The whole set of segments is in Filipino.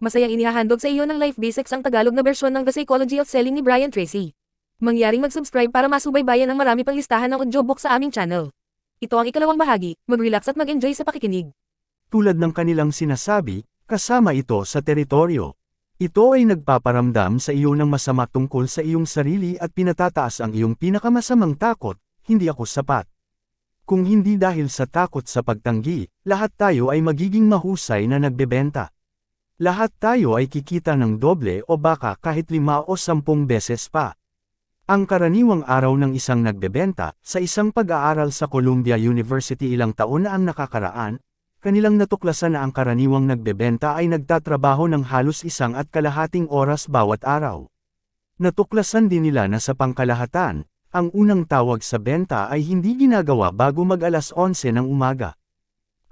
Masayang inihahandog sa iyo ng Life Basics ang Tagalog na bersyon ng The Psychology of Selling ni Brian Tracy. Mangyaring mag-subscribe para masubaybayan ang marami pang listahan ng audiobook sa aming channel. Ito ang ikalawang bahagi, mag-relax at mag-enjoy sa pakikinig. Tulad ng kanilang sinasabi, kasama ito sa teritoryo. Ito ay nagpaparamdam sa iyo ng masama tungkol sa iyong sarili at pinatataas ang iyong pinakamasamang takot, hindi ako sapat. Kung hindi dahil sa takot sa pagtanggi, lahat tayo ay magiging mahusay na nagbebenta. Lahat tayo ay kikita ng doble o baka kahit 5 o 10 beses pa. Ang karaniwang araw ng isang nagbebenta, sa isang pag-aaral sa Columbia University ilang taon na ang nakakaraan, kanilang natuklasan na ang karaniwang nagbebenta ay nagtatrabaho ng halos 1.5 oras bawat araw. Natuklasan din nila na sa pangkalahatan, ang unang tawag sa benta ay hindi ginagawa bago mag-alas 11 ng umaga.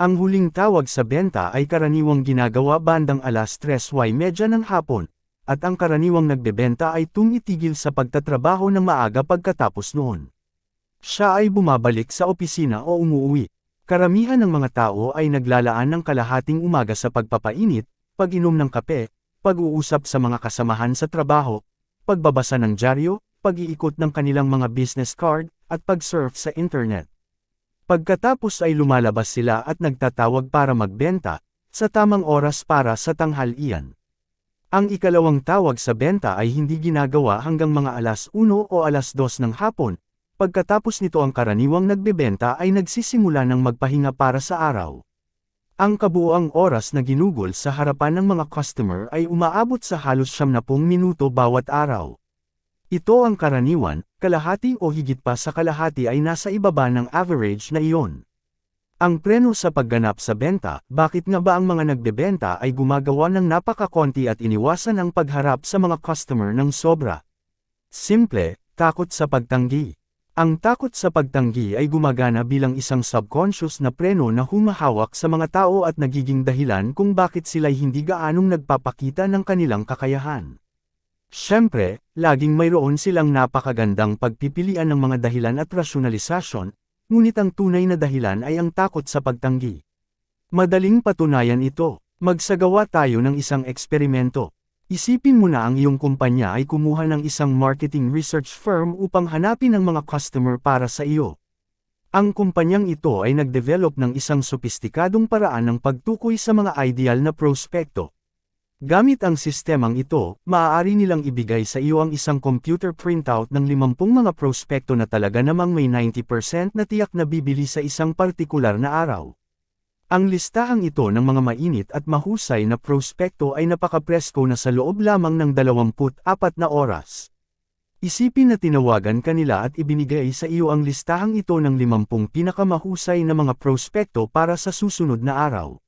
Ang huling tawag sa benta ay karaniwang ginagawa bandang alas 3:30 ng hapon, at ang karaniwang nagbebenta ay tumitigil sa pagtatrabaho ng maaga pagkatapos noon. Siya ay bumabalik sa opisina o umuwi. Karamihan ng mga tao ay naglalaan ng kalahating umaga sa pagpapainit, pag-inom ng kape, pag-uusap sa mga kasamahan sa trabaho, pagbabasa ng dyaryo, pag-iikot ng kanilang mga business card, at pag-surf sa internet. Pagkatapos ay lumalabas sila at nagtatawag para magbenta, sa tamang oras para sa tanghalian. Ang ikalawang tawag sa benta ay hindi ginagawa hanggang mga alas 1 o alas 2 ng hapon. Pagkatapos nito ang karaniwang nagbebenta ay nagsisimula ng magpahinga para sa araw. Ang kabuuang oras na ginugol sa harapan ng mga customer ay umaabot sa halos 70 minuto bawat araw. Ito ang karaniwan, kalahati o higit pa sa kalahati ay nasa ibaba ng average na iyon. Ang preno sa pagganap sa benta, bakit nga ba ang mga nagbebenta ay gumagawa ng napakakonti at iniwasan ang pagharap sa mga customer ng sobra? Simple, takot sa pagtanggi. Ang takot sa pagtanggi ay gumagana bilang isang subconscious na preno na humahawak sa mga tao at nagiging dahilan kung bakit sila'y hindi gaanong nagpapakita ng kanilang kakayahan. Siyempre, laging mayroon silang napakagandang pagpipilian ng mga dahilan at rasyonalisasyon, ngunit ang tunay na dahilan ay ang takot sa pagtanggi. Madaling patunayan ito. Magsagawa tayo ng isang eksperimento. Isipin mo na ang iyong kumpanya ay kumuha ng isang marketing research firm upang hanapin ang mga customer para sa iyo. Ang kumpanyang ito ay nagdevelop ng isang sopistikadong paraan ng pagtukoy sa mga ideal na prospekto. Gamit ang sistemang ito, maaari nilang ibigay sa iyo ang isang computer printout ng 50 mga prospekto na talaga namang may 90% na tiyak na bibili sa isang partikular na araw. Ang listahang ito ng mga mainit at mahusay na prospekto ay napakapresko na sa loob lamang ng 24 na oras. Isipin na tinawagan kanila at ibinigay sa iyo ang listahang ito ng 50 pinakamahusay na mga prospekto para sa susunod na araw.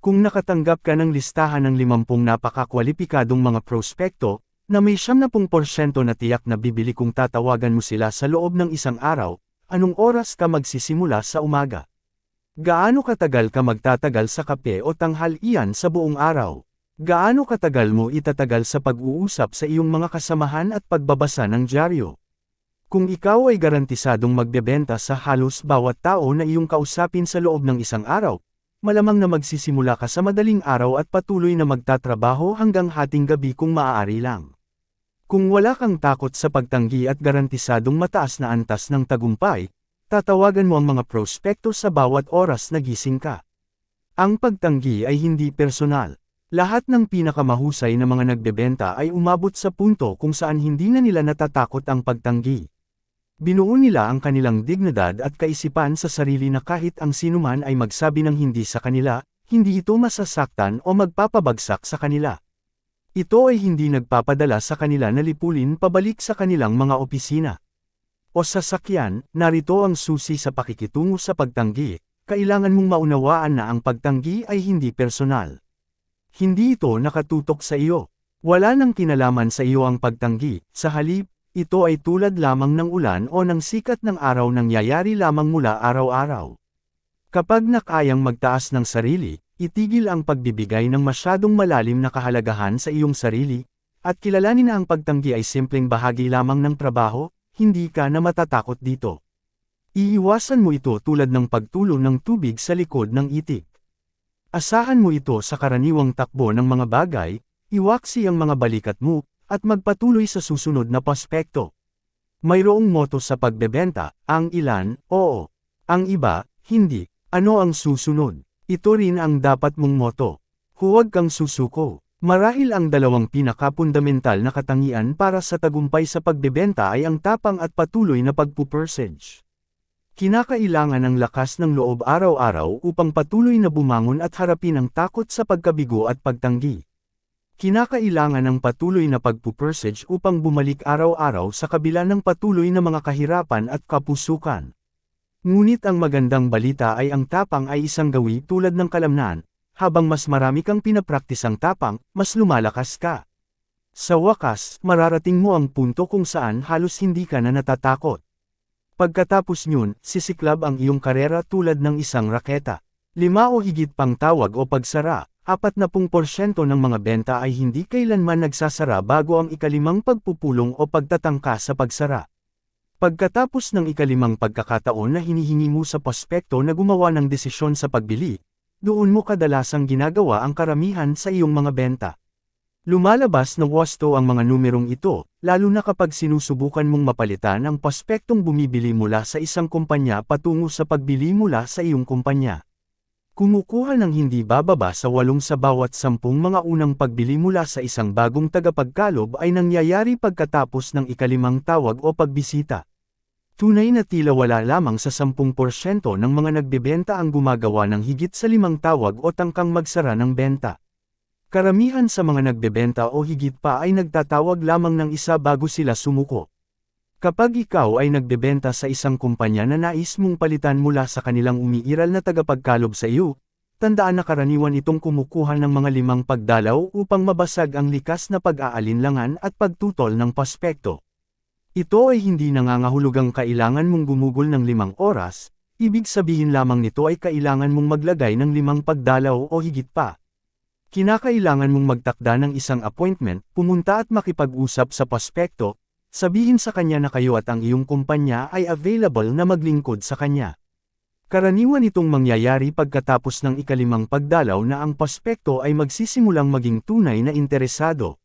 Kung nakatanggap ka ng listahan ng 50 napakakwalipikadong mga prospekto, na may 70% na tiyak na bibili kung tatawagan mo sila sa loob ng isang araw, anong oras ka magsisimula sa umaga? Gaano katagal ka magtatagal sa kape o tanghalian sa buong araw? Gaano katagal mo itatagal sa pag-uusap sa iyong mga kasamahan at pagbabasa ng dyaryo? Kung ikaw ay garantisadong magbebenta sa halos bawat tao na iyong kausapin sa loob ng isang araw, malamang na magsisimula ka sa madaling araw at patuloy na magtatrabaho hanggang hating gabi kung maaari lang. Kung wala kang takot sa pagtanggi at garantisadong mataas na antas ng tagumpay, tatawagan mo ang mga prospekto sa bawat oras na gising ka. Ang pagtanggi ay hindi personal. Lahat ng pinakamahusay na mga nagbebenta ay umabot sa punto kung saan hindi na nila natatakot ang pagtanggi. Binuo nila ang kanilang dignidad at kaisipan sa sarili na kahit ang sinuman ay magsabi ng hindi sa kanila, hindi ito masasaktan o magpapabagsak sa kanila. Ito ay hindi nagpapadala sa kanila na lipulin pabalik sa kanilang mga opisina o sasakyan. Narito ang susi sa pakikitungo sa pagtanggi. Kailangan mong maunawaan na ang pagtanggi ay hindi personal. Hindi ito nakatutok sa iyo. Wala nang kinalaman sa iyo ang pagtanggi, sa halip, ito ay tulad lamang ng ulan o ng sikat ng araw nangyayari lamang mula araw-araw. Kapag nakayang magtaas ng sarili, itigil ang pagbibigay ng masyadong malalim na kahalagahan sa iyong sarili, at kilalanin na ang pagtanggi ay simpleng bahagi lamang ng trabaho, hindi ka na matatakot dito. Iiwasan mo ito tulad ng pagtulo ng tubig sa likod ng itik. Asahan mo ito sa karaniwang takbo ng mga bagay, iwaksi ang mga balikat mo, at magpatuloy sa susunod na prospekto. Mayroong moto sa pagbebenta, ang ilan, oo. Ang iba, hindi. Ano ang susunod? Ito rin ang dapat mong moto. Huwag kang susuko. Marahil ang dalawang pinakapundamental na katangian para sa tagumpay sa pagbebenta ay ang tapang at patuloy na pagpupursige. Kinakailangan ng lakas ng loob araw-araw upang patuloy na bumangon at harapin ang takot sa pagkabigo at pagtanggi. Kinakailangan ng patuloy na pagpupursige upang bumalik araw-araw sa kabila ng patuloy na mga kahirapan at kapusukan. Ngunit ang magandang balita ay ang tapang ay isang gawi tulad ng kalamnan, habang mas marami kang pinapraktisang tapang, mas lumalakas ka. Sa wakas, mararating mo ang punto kung saan halos hindi ka na natatakot. Pagkatapos nyun, sisiklab ang iyong karera tulad ng isang raketa. 5 o higit pang tawag o pagsara, 40% ng mga benta ay hindi kailanman nagsasara bago ang ikalimang pagpupulong o pagtatangka sa pagsara. Pagkatapos ng ikalimang pagkakataon na hinihingi mo sa prospekto na gumawa ng desisyon sa pagbili, doon mo kadalasang ginagawa ang karamihan sa iyong mga benta. Lumalabas na wasto ang mga numerong ito, lalo na kapag sinusubukan mong mapalitan ang prospektong bumibili mula sa isang kumpanya patungo sa pagbili mula sa iyong kumpanya. Kumukuha ng hindi bababa sa 8 sa bawat 10 mga unang pagbili mula sa isang bagong tagapagkalob ay nangyayari pagkatapos ng ikalimang tawag o pagbisita. Tunay na tila wala lamang sa 10% ng mga nagbebenta ang gumagawa ng higit sa 5 tawag o tangkang magsara ng benta. Karamihan sa mga nagbebenta o higit pa ay nagtatawag lamang ng isa bago sila sumuko. Kapag ikaw ay nagbebenta sa isang kumpanya na nais mong palitan mula sa kanilang umiiral na tagapagkalob sa iyo, tandaan na karaniwan itong kumukuha ng mga 5 pagdalaw upang mabasag ang likas na pag-aalinlangan at pagtutol ng prospekto. Ito ay hindi nangangahulugang kailangan mong gumugol ng 5 oras, ibig sabihin lamang nito ay kailangan mong maglagay ng 5 pagdalaw o higit pa. Kinakailangan mong magtakda ng isang appointment, pumunta at makipag-usap sa prospekto, sabihin sa kanya na kayo at ang iyong kumpanya ay available na maglingkod sa kanya. Karaniwan itong mangyayari pagkatapos ng ikalimang pagdalaw na ang prospekto ay magsisimulang maging tunay na interesado.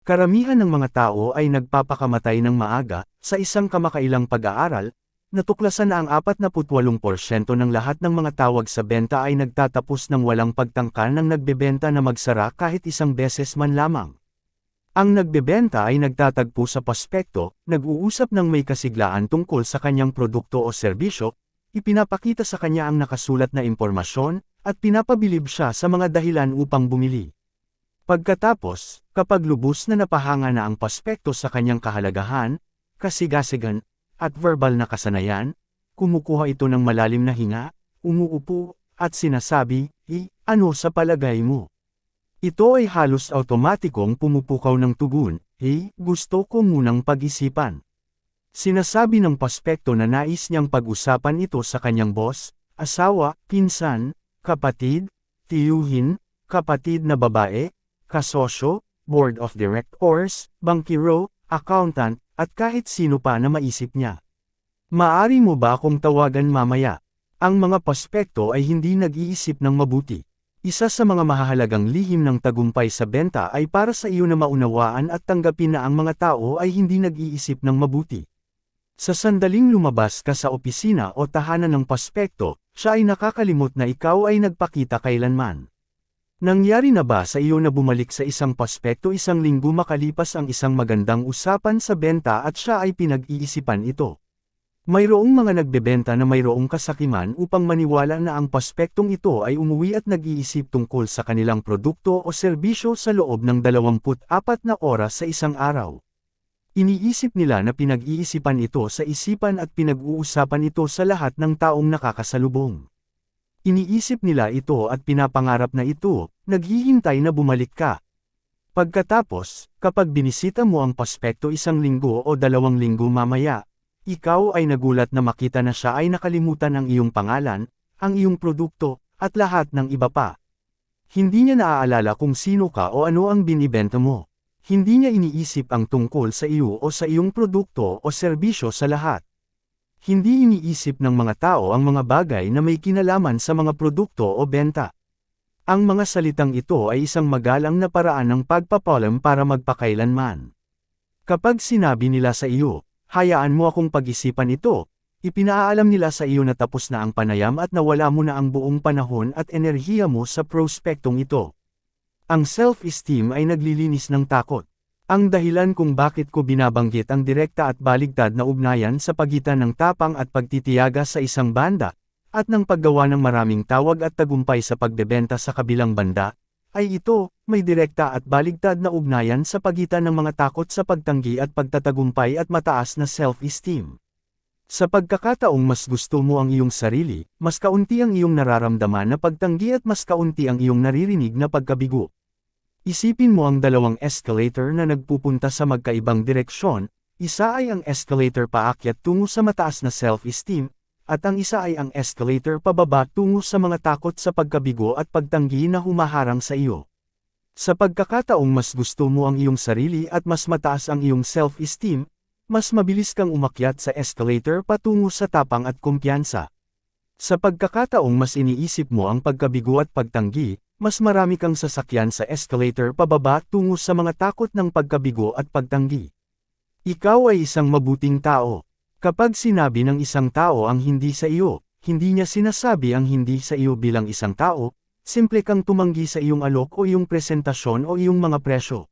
Karamihan ng mga tao ay nagpapakamatay ng maaga, sa isang kamakailang pag-aaral, natuklasan na ang 48% ng lahat ng mga tawag sa benta ay nagtatapos ng walang pagtangka ng nagbebenta na magsara kahit isang beses man lamang. Ang nagbebenta ay nagtatagpo sa prospekto, nag-uusap ng may kasiglaan tungkol sa kanyang produkto o serbisyo, ipinapakita sa kanya ang nakasulat na impormasyon, at pinapabilib siya sa mga dahilan upang bumili. Pagkatapos, kapag lubos na napahanga na ang prospekto sa kanyang kahalagahan, kasigasigan, at verbal na kasanayan, kumukuha ito ng malalim na hinga, umuupo, at sinasabi, ano sa palagay mo? Ito ay halos automatikong pumupukaw ng tugon, gusto ko munang pag-isipan. Sinasabi ng prospekto na nais niyang pag-usapan ito sa kanyang boss, asawa, pinsan, kapatid, tiyuhin, kapatid na babae, kasosyo, board of directors, bankero, accountant, at kahit sino pa na maisip niya. Maari mo ba akong tawagan mamaya? Ang mga prospekto ay hindi nag-iisip ng mabuti. Isa sa mga mahahalagang lihim ng tagumpay sa benta ay para sa iyo na maunawaan at tanggapin na ang mga tao ay hindi nag-iisip ng mabuti. Sa sandaling lumabas ka sa opisina o tahanan ng prospekto, siya ay nakakalimot na ikaw ay nagpakita kailanman. Nangyari na ba sa iyo na bumalik sa isang prospekto 1 linggo makalipas ang isang magandang usapan sa benta at siya ay pinag-iisipan ito? Mayroong mga nagbebenta na mayroong kasakiman upang maniwala na ang prospektong ito ay umuwi at nag-iisip tungkol sa kanilang produkto o serbisyo sa loob ng 24 na oras sa isang araw. Iniisip nila na pinag-iisipan ito sa isipan at pinag-uusapan ito sa lahat ng taong nakakasalubong. Iniisip nila ito at pinapangarap na ito, naghihintay na bumalik ka. Pagkatapos, kapag binisita mo ang prospekto 1 linggo o 2 linggo mamaya, ikaw ay nagulat na makita na siya ay nakalimutan ang iyong pangalan, ang iyong produkto, at lahat ng iba pa. Hindi niya naaalala kung sino ka o ano ang binibenta mo. Hindi niya iniisip ang tungkol sa iyo o sa iyong produkto o serbisyo sa lahat. Hindi iniisip ng mga tao ang mga bagay na may kinalaman sa mga produkto o benta. Ang mga salitang ito ay isang magalang na paraan ng pagpapalam para magpakailanman. Kapag sinabi nila sa iyo, hayaan mo akong pag-isipan ito, ipinaalam nila sa iyo na tapos na ang panayam at nawala mo na ang buong panahon at enerhiya mo sa prospektong ito. Ang self-esteem ay naglilinis ng takot. Ang dahilan kung bakit ko binabanggit ang direkta at baligtad na ugnayan sa pagitan ng tapang at pagtitiyaga sa isang banda, at ng paggawa ng maraming tawag at tagumpay sa pagbebenta sa kabilang banda, ay ito, may direkta at baligtad na ugnayan sa pagitan ng mga takot sa pagtanggi at pagtatagumpay at mataas na self-esteem. Sa pagkakataong mas gusto mo ang iyong sarili, mas kaunti ang iyong nararamdaman na pagtanggi at mas kaunti ang iyong naririnig na pagkabigo. Isipin mo ang dalawang escalator na nagpupunta sa magkaibang direksyon, isa ay ang escalator paakyat tungo sa mataas na self-esteem, at ang isa ay ang escalator pababa tungo sa mga takot sa pagkabigo at pagtanggi na humaharang sa iyo. Sa pagkakataong mas gusto mo ang iyong sarili at mas mataas ang iyong self-esteem, mas mabilis kang umakyat sa escalator patungo sa tapang at kumpiyansa. Sa pagkakataong mas iniisip mo ang pagkabigo at pagtanggi, mas marami kang sasakyan sa escalator pababa tungo sa mga takot ng pagkabigo at pagtanggi. Ikaw ay isang mabuting tao. Kapag sinabi ng isang tao ang hindi sa iyo, hindi niya sinasabi ang hindi sa iyo bilang isang tao, simple kang tumanggi sa iyong alok o iyong presentasyon o iyong mga presyo.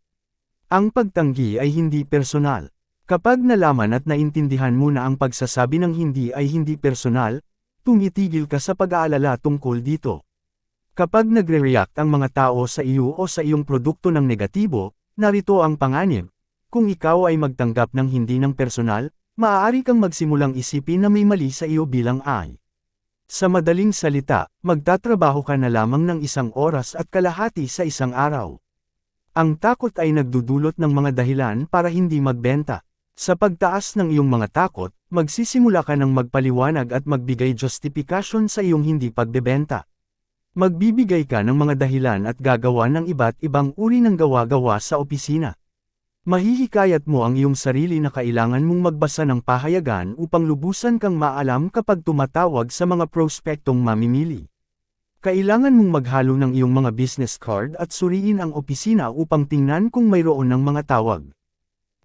Ang pagtanggi ay hindi personal. Kapag nalaman at naintindihan mo na ang pagsasabi ng hindi ay hindi personal, tumitigil ka sa pag-aalala tungkol dito. Kapag nagre-react ang mga tao sa iyo o sa iyong produkto ng negatibo, narito ang panganib. Kung ikaw ay magtanggap ng hindi ng personal, maaari kang magsimulang isipin na may mali sa iyo bilang ay. Sa madaling salita, magtatrabaho ka na lamang ng 1 oras at kalahati sa isang araw. Ang takot ay nagdudulot ng mga dahilan para hindi magbenta. Sa pagtaas ng iyong mga takot, magsisimula ka ng magpaliwanag at magbigay justification sa iyong hindi pagbebenta. Magbibigay ka ng mga dahilan at gagawa ng iba't ibang uri ng gawa-gawa sa opisina. Mahihikayat mo ang iyong sarili na kailangan mong magbasa ng pahayagan upang lubusan kang maalam kapag tumatawag sa mga prospektong mamimili. Kailangan mong maghalo ng iyong mga business card at suriin ang opisina upang tingnan kung mayroon ng mga tawag.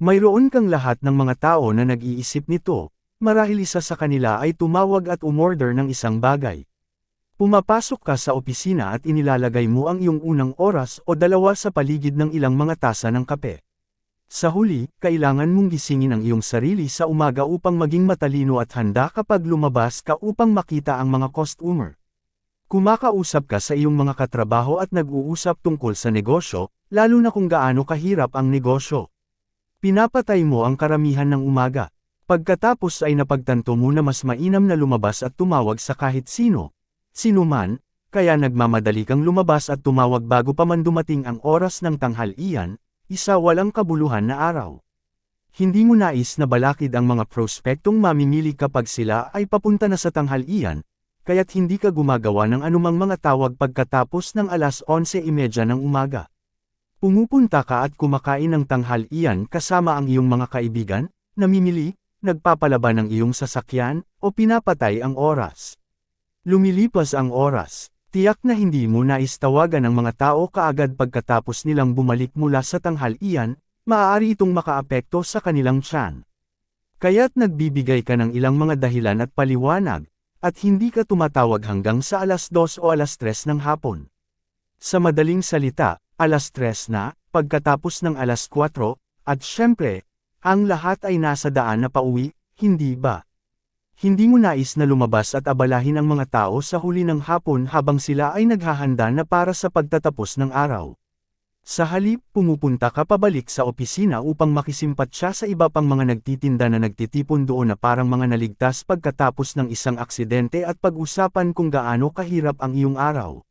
Mayroon kang lahat ng mga tao na nag-iisip nito, marahil isa sa kanila ay tumawag at umorder ng isang bagay. Pumapasok ka sa opisina at inilalagay mo ang iyong unang oras o 2 sa paligid ng ilang mga tasa ng kape. Sa huli, kailangan mong gisingin ang iyong sarili sa umaga upang maging matalino at handa kapag lumabas ka upang makita ang mga customer. Kumakausap ka sa iyong mga katrabaho at nag-uusap tungkol sa negosyo, lalo na kung gaano kahirap ang negosyo. Pinapatay mo ang karamihan ng umaga. Pagkatapos ay napagtanto mo na mas mainam na lumabas at tumawag sa kahit sino man, kaya nagmamadali kang lumabas at tumawag bago pa man dumating ang oras ng tanghalian, isa walang kabuluhan na araw. Hindi mo nais na balakid ang mga prospektong mamimili kapag sila ay papunta na sa tanghalian, kaya't hindi ka gumagawa ng anumang mga tawag pagkatapos ng 11:30 ng umaga. Pumupunta ka at kumakain ng tanghalian kasama ang iyong mga kaibigan, namimili, nagpapalaban ng iyong sasakyan, o pinapatay ang oras. Lumilipas ang oras, tiyak na hindi mo naistawagan ang mga tao kaagad pagkatapos nilang bumalik mula sa tanghalian, maaari itong makaapekto sa kanilang tiyan. Kaya't nagbibigay ka ng ilang mga dahilan at paliwanag, at hindi ka tumatawag hanggang sa 2:00 o 3:00 ng hapon. Sa madaling salita, 3:00 na, pagkatapos ng 4:00, at syempre, ang lahat ay nasa daan na pauwi, hindi ba? Hindi mo nais na lumabas at abalahin ang mga tao sa huli ng hapon habang sila ay naghahanda na para sa pagtatapos ng araw. Sa halip, pumupunta ka pabalik sa opisina upang makisimpatsya sa iba pang mga nagtitinda na nagtitipon doon na parang mga naligtas pagkatapos ng isang aksidente at pag-usapan kung gaano kahirap ang iyong araw.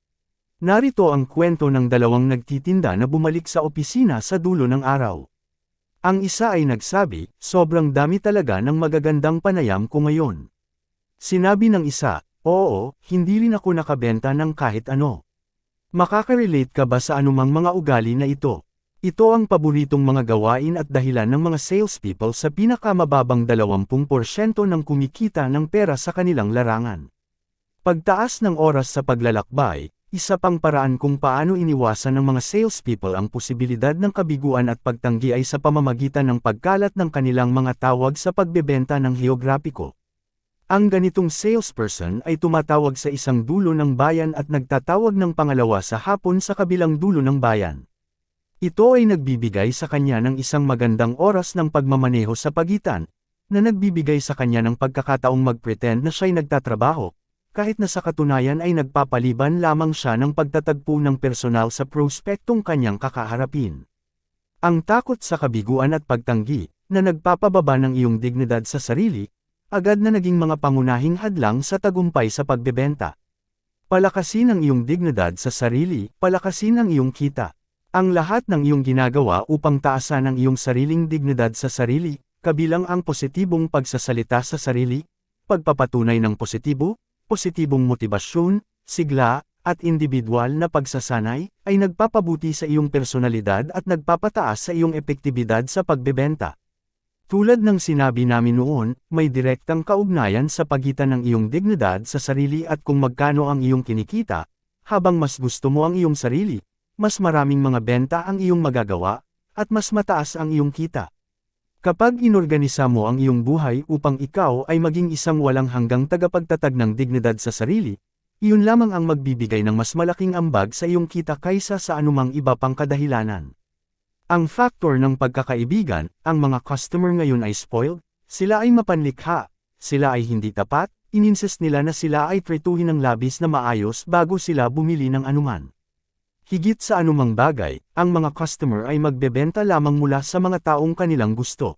Narito ang kwento ng 2 nagtitinda na bumalik sa opisina sa dulo ng araw. Ang isa ay nagsabi, sobrang dami talaga ng magagandang panayam ko ngayon. Sinabi ng isa, oo, hindi rin ako nakabenta ng kahit ano. Makaka-relate ka ba sa anumang mga ugali na ito? Ito ang paboritong mga gawain at dahilan ng mga salespeople sa pinakamababang 20% ng kumikita ng pera sa kanilang larangan. Pagtaas ng oras sa paglalakbay, Isa pang paraan kung paano iniwasan ng mga salespeople ang posibilidad ng kabiguan at pagtanggi ay sa pamamagitan ng pagkalat ng kanilang mga tawag sa pagbebenta ng geograpiko. Ang ganitong salesperson ay tumatawag sa isang dulo ng bayan at nagtatawag ng pangalawa sa hapon sa kabilang dulo ng bayan. Ito ay nagbibigay sa kanya ng isang magandang oras ng pagmamaneho sa pagitan, na nagbibigay sa kanya ng pagkakataong mag-pretend na siya'y nagtatrabaho, kahit na sa katunayan ay nagpapaliban lamang siya ng pagtatagpo ng personal sa prospektong kanyang kakaharapin. Ang takot sa kabiguan at pagtanggi, na nagpapababa ng iyong dignidad sa sarili, agad na naging mga pangunahing hadlang sa tagumpay sa pagbebenta. Palakasin ang iyong dignidad sa sarili, palakasin ang iyong kita. Ang lahat ng iyong ginagawa upang taasan ang iyong sariling dignidad sa sarili, kabilang ang positibong pagsasalita sa sarili, pagpapatunay ng positibong motibasyon, sigla, at individual na pagsasanay, ay nagpapabuti sa iyong personalidad at nagpapataas sa iyong epektibidad sa pagbebenta. Tulad ng sinabi namin noon, may direktang kaugnayan sa pagitan ng iyong dignidad sa sarili at kung magkano ang iyong kinikita, habang mas gusto mo ang iyong sarili, mas maraming mga benta ang iyong magagawa, at mas mataas ang iyong kita. Kapag inorganisa mo ang iyong buhay upang ikaw ay maging isang walang hanggang tagapagtatag ng dignidad sa sarili, iyon lamang ang magbibigay ng mas malaking ambag sa iyong kita kaysa sa anumang iba pang kadahilanan. Ang faktor ng pagkakaibigan, ang mga customer ngayon ay spoiled, sila ay mapanlikha, sila ay hindi tapat, ininsist nila na sila ay tretuhin ng labis na maayos bago sila bumili ng anuman. Higit sa anumang bagay, ang mga customer ay magbebenta lamang mula sa mga taong kanilang gusto.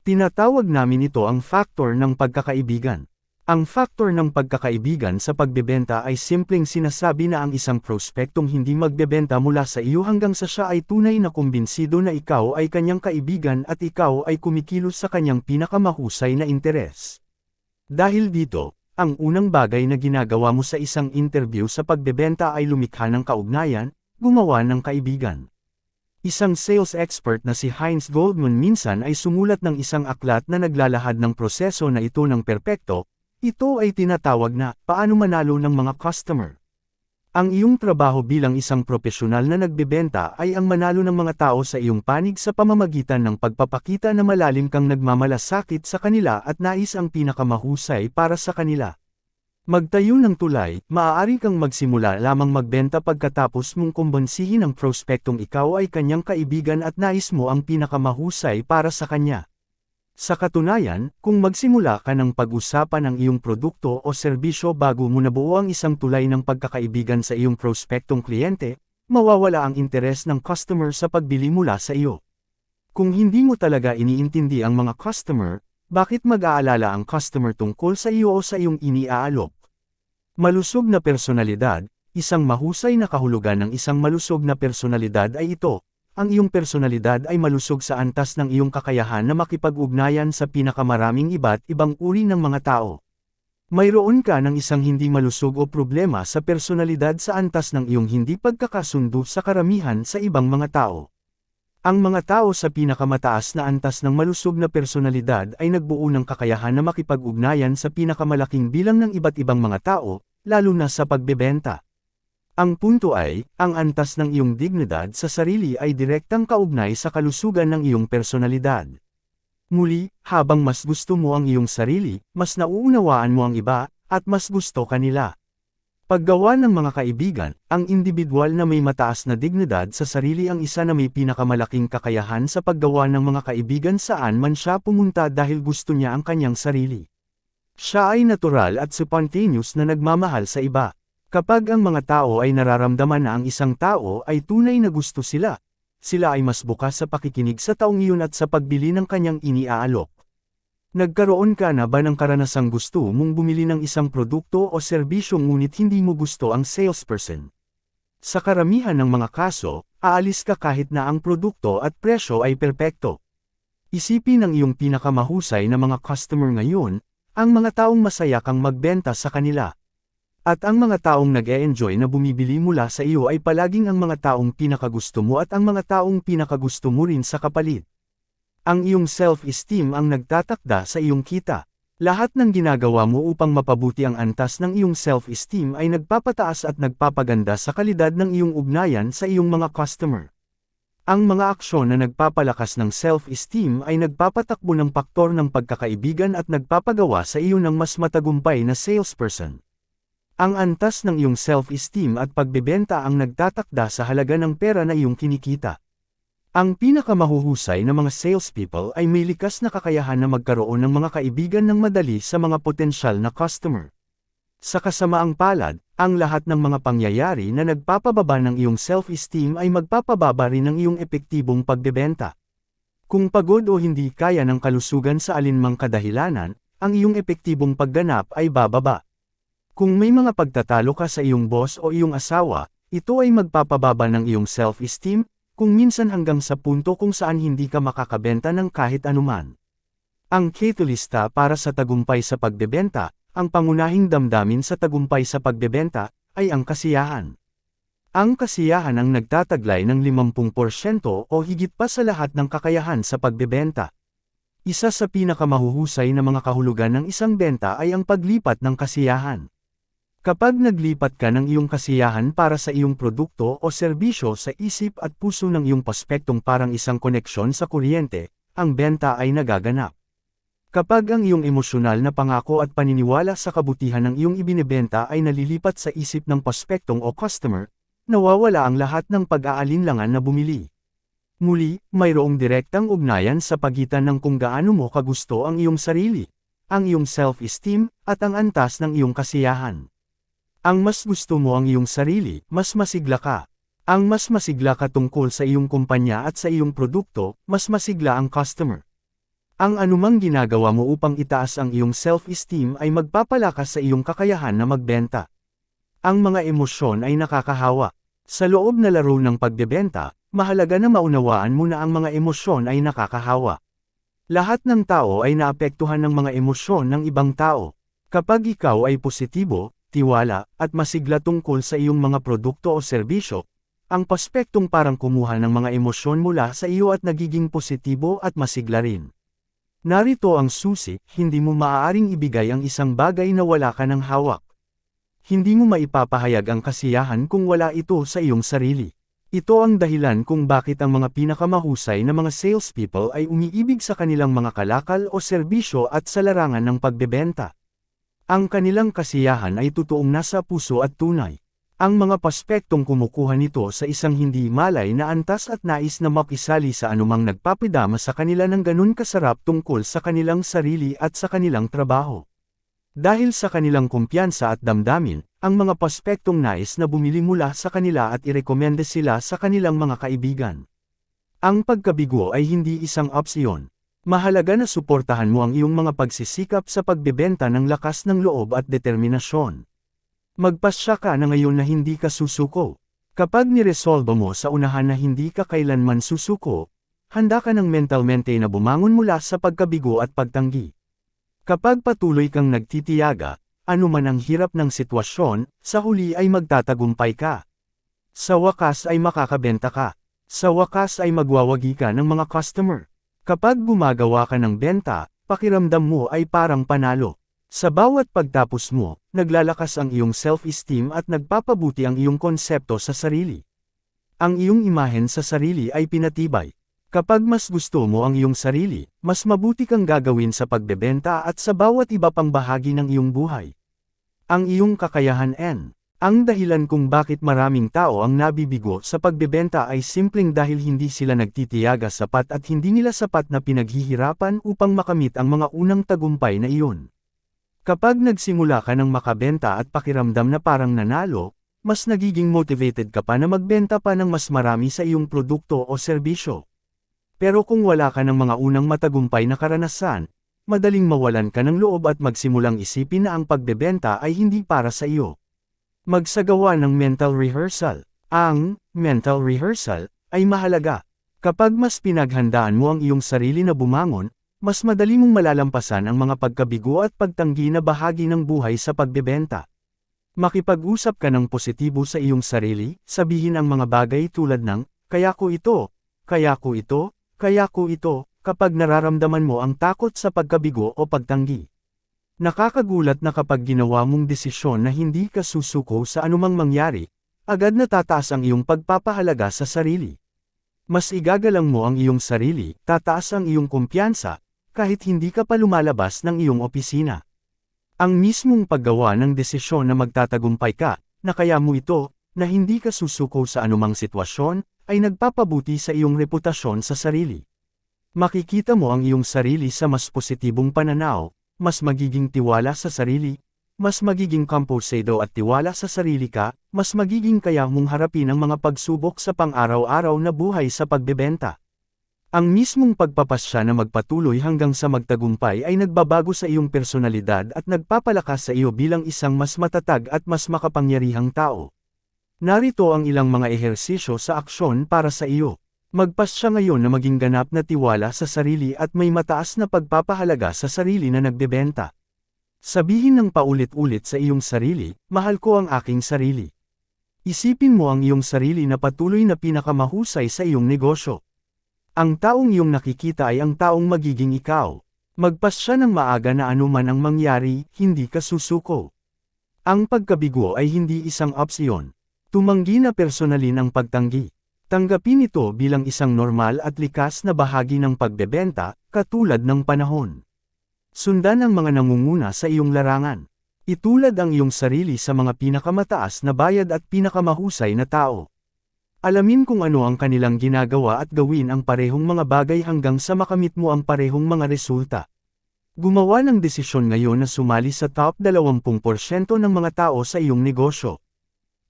Tinatawag namin ito ang faktor ng pagkakaibigan. Ang faktor ng pagkakaibigan sa pagbebenta ay simpleng sinasabi na ang isang prospektong hindi magbebenta mula sa iyo hanggang sa siya ay tunay na kumbinsido na ikaw ay kanyang kaibigan at ikaw ay kumikilos sa kanyang pinakamahusay na interes. Dahil dito, ang unang bagay na ginagawa mo sa isang interview sa pagbebenta ay lumikha ng kaugnayan, gumawa ng kaibigan. Isang sales expert na si Heinz Goldman minsan ay sumulat ng isang aklat na naglalahad ng proseso na ito ng perpekto, ito ay tinatawag na, paano manalo ng mga customer. Ang iyong trabaho bilang isang profesional na nagbebenta ay ang manalo ng mga tao sa iyong panig sa pamamagitan ng pagpapakita na malalim kang nagmamalasakit sa kanila at nais ang pinakamahusay para sa kanila. Magtayo ng tulay, maaari kang magsimula lamang magbenta pagkatapos mong kumbansihin ang prospektong ikaw ay kanyang kaibigan at nais mo ang pinakamahusay para sa kanya. Sa katunayan, kung magsimula ka ng pag-usapan ang iyong produkto o serbisyo bago mo nabuo ang isang tulay ng pagkakaibigan sa iyong prospektong kliyente, mawawala ang interes ng customer sa pagbili mula sa iyo. Kung hindi mo talaga iniintindi ang mga customer, bakit mag-aalala ang customer tungkol sa iyo o sa iyong iniaalok? Malusog na personalidad, isang mahusay na kahulugan ng isang malusog na personalidad ay ito. Ang iyong personalidad ay malusog sa antas ng iyong kakayahan na makipag-ugnayan sa pinakamaraming iba't ibang uri ng mga tao. Mayroon ka ng isang hindi malusog o problema sa personalidad sa antas ng iyong hindi pagkakasundo sa karamihan sa ibang mga tao. Ang mga tao sa pinakamataas na antas ng malusog na personalidad ay nagbuo ng kakayahan na makipag-ugnayan sa pinakamalaking bilang ng iba't ibang mga tao, lalo na sa pagbebenta. Ang punto ay, ang antas ng iyong dignidad sa sarili ay direktang kaugnay sa kalusugan ng iyong personalidad. Muli, habang mas gusto mo ang iyong sarili, mas nauunawaan mo ang iba, at mas gusto kanila. Paggawa ng mga kaibigan, ang individual na may mataas na dignidad sa sarili ang isa na may pinakamalaking kakayahan sa paggawa ng mga kaibigan saan man siya pumunta dahil gusto niya ang kanyang sarili. Siya ay natural at spontaneous na nagmamahal sa iba. Kapag ang mga tao ay nararamdaman na ang isang tao ay tunay na gusto sila, sila ay mas bukas sa pakikinig sa taong iyon at sa pagbili ng kanyang iniaalok. Nagkaroon ka na ba ng karanasang gusto mong bumili ng isang produkto o serbisyo ngunit hindi mo gusto ang salesperson? Sa karamihan ng mga kaso, aalis ka kahit na ang produkto at presyo ay perpekto. Isipin ang iyong pinakamahusay na mga customer ngayon, ang mga taong masaya kang magbenta sa kanila. At ang mga taong nag-e-enjoy na bumibili mula sa iyo ay palaging ang mga taong pinakagusto mo at ang mga taong pinakagusto mo rin sa kapalit. Ang iyong self-esteem ang nagtatakda sa iyong kita. Lahat ng ginagawa mo upang mapabuti ang antas ng iyong self-esteem ay nagpapataas at nagpapaganda sa kalidad ng iyong ugnayan sa iyong mga customer. Ang mga aksyon na nagpapalakas ng self-esteem ay nagpapatakbo ng paktor ng pagkakaibigan at nagpapagawa sa iyo ng mas matagumpay na salesperson. Ang antas ng iyong self-esteem at pagbebenta ang nagtatakda sa halaga ng pera na iyong kinikita. Ang pinakamahuhusay na mga salespeople ay may likas na kakayahan na magkaroon ng mga kaibigan ng madali sa mga potensyal na customer. Sa kasamaang palad, ang lahat ng mga pangyayari na nagpapababa ng iyong self-esteem ay magpapababa rin ng iyong epektibong pagbebenta. Kung pagod o hindi kaya ng kalusugan sa alinmang kadahilanan, ang iyong epektibong pagganap ay bababa. Kung may mga pagtatalo ka sa iyong boss o iyong asawa, ito ay magpapababa ng iyong self-esteem, kung minsan hanggang sa punto kung saan hindi ka makakabenta ng kahit anuman. Ang catalysta para sa tagumpay sa pagbebenta, ang pangunahing damdamin sa tagumpay sa pagbebenta, ay ang kasiyahan. Ang kasiyahan ang nagtataglay ng 50% o higit pa sa lahat ng kakayahan sa pagbebenta. Isa sa pinakamahuhusay na mga kahulugan ng isang benta ay ang paglipat ng kasiyahan. Kapag naglipat ka ng iyong kasiyahan para sa iyong produkto o serbisyo sa isip at puso ng iyong prospektong parang isang koneksyon sa kuryente, ang benta ay nagaganap. Kapag ang iyong emosyonal na pangako at paniniwala sa kabutihan ng iyong ibinebenta ay nalilipat sa isip ng prospektong o customer, nawawala ang lahat ng pag-aalinlangan na bumili. Muli, mayroong direktang ugnayan sa pagitan ng kung gaano mo kagusto ang iyong sarili, ang iyong self-esteem, at ang antas ng iyong kasiyahan. Ang mas gusto mo ang iyong sarili, mas masigla ka. Ang mas masigla ka tungkol sa iyong kumpanya at sa iyong produkto, mas masigla ang customer. Ang anumang ginagawa mo upang itaas ang iyong self-esteem ay magpapalakas sa iyong kakayahan na magbenta. Ang mga emosyon ay nakakahawa. Sa loob na laro ng pagbebenta, mahalaga na maunawaan mo na ang mga emosyon ay nakakahawa. Lahat ng tao ay naapektuhan ng mga emosyon ng ibang tao. Kapag ikaw ay positibo, tiwala, at masigla tungkol sa iyong mga produkto o serbisyo, ang prospektong parang kumuha ng mga emosyon mula sa iyo at nagiging positibo at masigla rin. Narito ang susi, hindi mo maaaring ibigay ang isang bagay na wala ka ng hawak. Hindi mo maipapahayag ang kasiyahan kung wala ito sa iyong sarili. Ito ang dahilan kung bakit ang mga pinakamahusay na mga salespeople ay umiibig sa kanilang mga kalakal o serbisyo at sa larangan ng pagbebenta. Ang kanilang kasiyahan ay totoong nasa puso at tunay. Ang mga prospektong kumukuha nito sa isang hindi malay na antas at nais na makisali sa anumang nagpapidama sa kanila ng ganun kasarap tungkol sa kanilang sarili at sa kanilang trabaho. Dahil sa kanilang kumpiyansa at damdamin, ang mga prospektong nais na bumili mula sa kanila at irekomenda sila sa kanilang mga kaibigan. Ang pagkabigo ay hindi isang opsyon. Mahalaga na suportahan mo ang iyong mga pagsisikap sa pagbebenta ng lakas ng loob at determinasyon. Magpasya ka na ngayon na hindi ka susuko. Kapag niresolba mo sa unahan na hindi ka kailanman susuko, handa ka ng mentalmente na bumangon mula sa pagkabigo at pagtanggi. Kapag patuloy kang nagtitiyaga, anuman ang hirap ng sitwasyon, sa huli ay magtatagumpay ka. Sa wakas ay makakabenta ka. Sa wakas ay magwawagi ka ng mga customer. Kapag gumagawa ka ng benta, pakiramdam mo ay parang panalo. Sa bawat pagtapos mo, naglalakas ang iyong self-esteem at nagpapabuti ang iyong konsepto sa sarili. Ang iyong imahen sa sarili ay pinatibay. Kapag mas gusto mo ang iyong sarili, mas mabuti kang gagawin sa pagbebenta at sa bawat iba pang bahagi ng iyong buhay. Ang iyong kakayahan ang dahilan kung bakit maraming tao ang nabibigo sa pagbebenta ay simpleng dahil hindi sila nagtitiyaga sapat at hindi nila sapat na pinaghihirapan upang makamit ang mga unang tagumpay na iyon. Kapag nagsimula ka ng makabenta at pakiramdam na parang nanalo, mas nagiging motivated ka pa na magbenta pa ng mas marami sa iyong produkto o serbisyo. Pero kung wala ka ng mga unang matagumpay na karanasan, madaling mawalan ka ng loob at magsimulang isipin na ang pagbebenta ay hindi para sa iyo. Magsagawa ng mental rehearsal. Ang mental rehearsal ay mahalaga. Kapag mas pinaghandaan mo ang iyong sarili na bumangon, mas madali mong malalampasan ang mga pagkabigo at pagtanggi na bahagi ng buhay sa pagbebenta. Makipag-usap ka ng positibo sa iyong sarili, sabihin ang mga bagay tulad ng, kaya ko ito, kaya ko ito, kaya ko ito, kapag nararamdaman mo ang takot sa pagkabigo o pagtanggi. Nakakagulat na kapag ginawa mong desisyon na hindi ka susuko sa anumang mangyari, agad natataas ang iyong pagpapahalaga sa sarili. Mas igagalang mo ang iyong sarili, tataas ang iyong kumpiyansa, kahit hindi ka pa lumalabas ng iyong opisina. Ang mismong paggawa ng desisyon na magtatagumpay ka, na kaya mo ito, na hindi ka susuko sa anumang sitwasyon, ay nagpapabuti sa iyong reputasyon sa sarili. Makikita mo ang iyong sarili sa mas positibong pananaw, mas magiging tiwala sa sarili, mas magiging komposado at tiwala sa sarili ka, mas magiging kaya mong harapin ang mga pagsubok sa pang-araw-araw na buhay sa pagbebenta. Ang mismong pagpapasya na magpatuloy hanggang sa magtagumpay ay nagbabago sa iyong personalidad at nagpapalakas sa iyo bilang isang mas matatag at mas makapangyarihang tao. Narito ang ilang mga ehersisyo sa aksyon para sa iyo. Magpasya ngayon na maging ganap na tiwala sa sarili at may mataas na pagpapahalaga sa sarili na nagbebenta. Sabihin ng paulit-ulit sa iyong sarili, mahal ko ang aking sarili. Isipin mo ang iyong sarili na patuloy na pinakamahusay sa iyong negosyo. Ang taong iyong nakikita ay ang taong magiging ikaw. Magpasya ng maaga na anuman ang mangyari, hindi ka susuko. Ang pagkabigo ay hindi isang opsyon. Tumanggi na personalin ang pagtanggi. Tanggapin ito bilang isang normal at likas na bahagi ng pagbebenta, katulad ng panahon. Sundan ang mga nangunguna sa iyong larangan. Itulad ang iyong sarili sa mga pinakamataas na bayad at pinakamahusay na tao. Alamin kung ano ang kanilang ginagawa at gawin ang parehong mga bagay hanggang sa makamit mo ang parehong mga resulta. Gumawa ng desisyon ngayon na sumali sa top 20% ng mga tao sa iyong negosyo.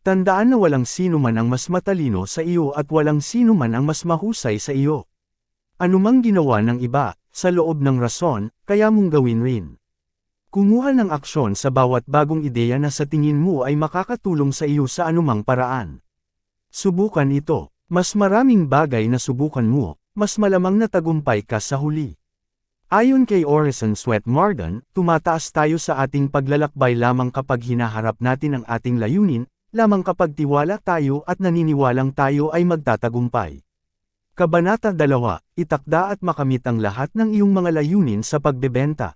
Tandaan na walang sino man ang mas matalino sa iyo at walang sino man ang mas mahusay sa iyo. Anumang ginawa ng iba, sa loob ng rason, kaya mong gawin rin. Kumuha ng aksyon sa bawat bagong ideya na sa tingin mo ay makakatulong sa iyo sa anumang paraan. Subukan ito. Mas maraming bagay na subukan mo, mas malamang na tagumpay ka sa huli. Ayon kay Orison Swett Marden, tumataas tayo sa ating paglalakbay lamang kapag hinaharap natin ang ating layunin, lamang kapag tiwala tayo at naniniwalang tayo ay magtatagumpay. Kabanata 2, itakda at makamit ang lahat ng iyong mga layunin sa pagbebenta.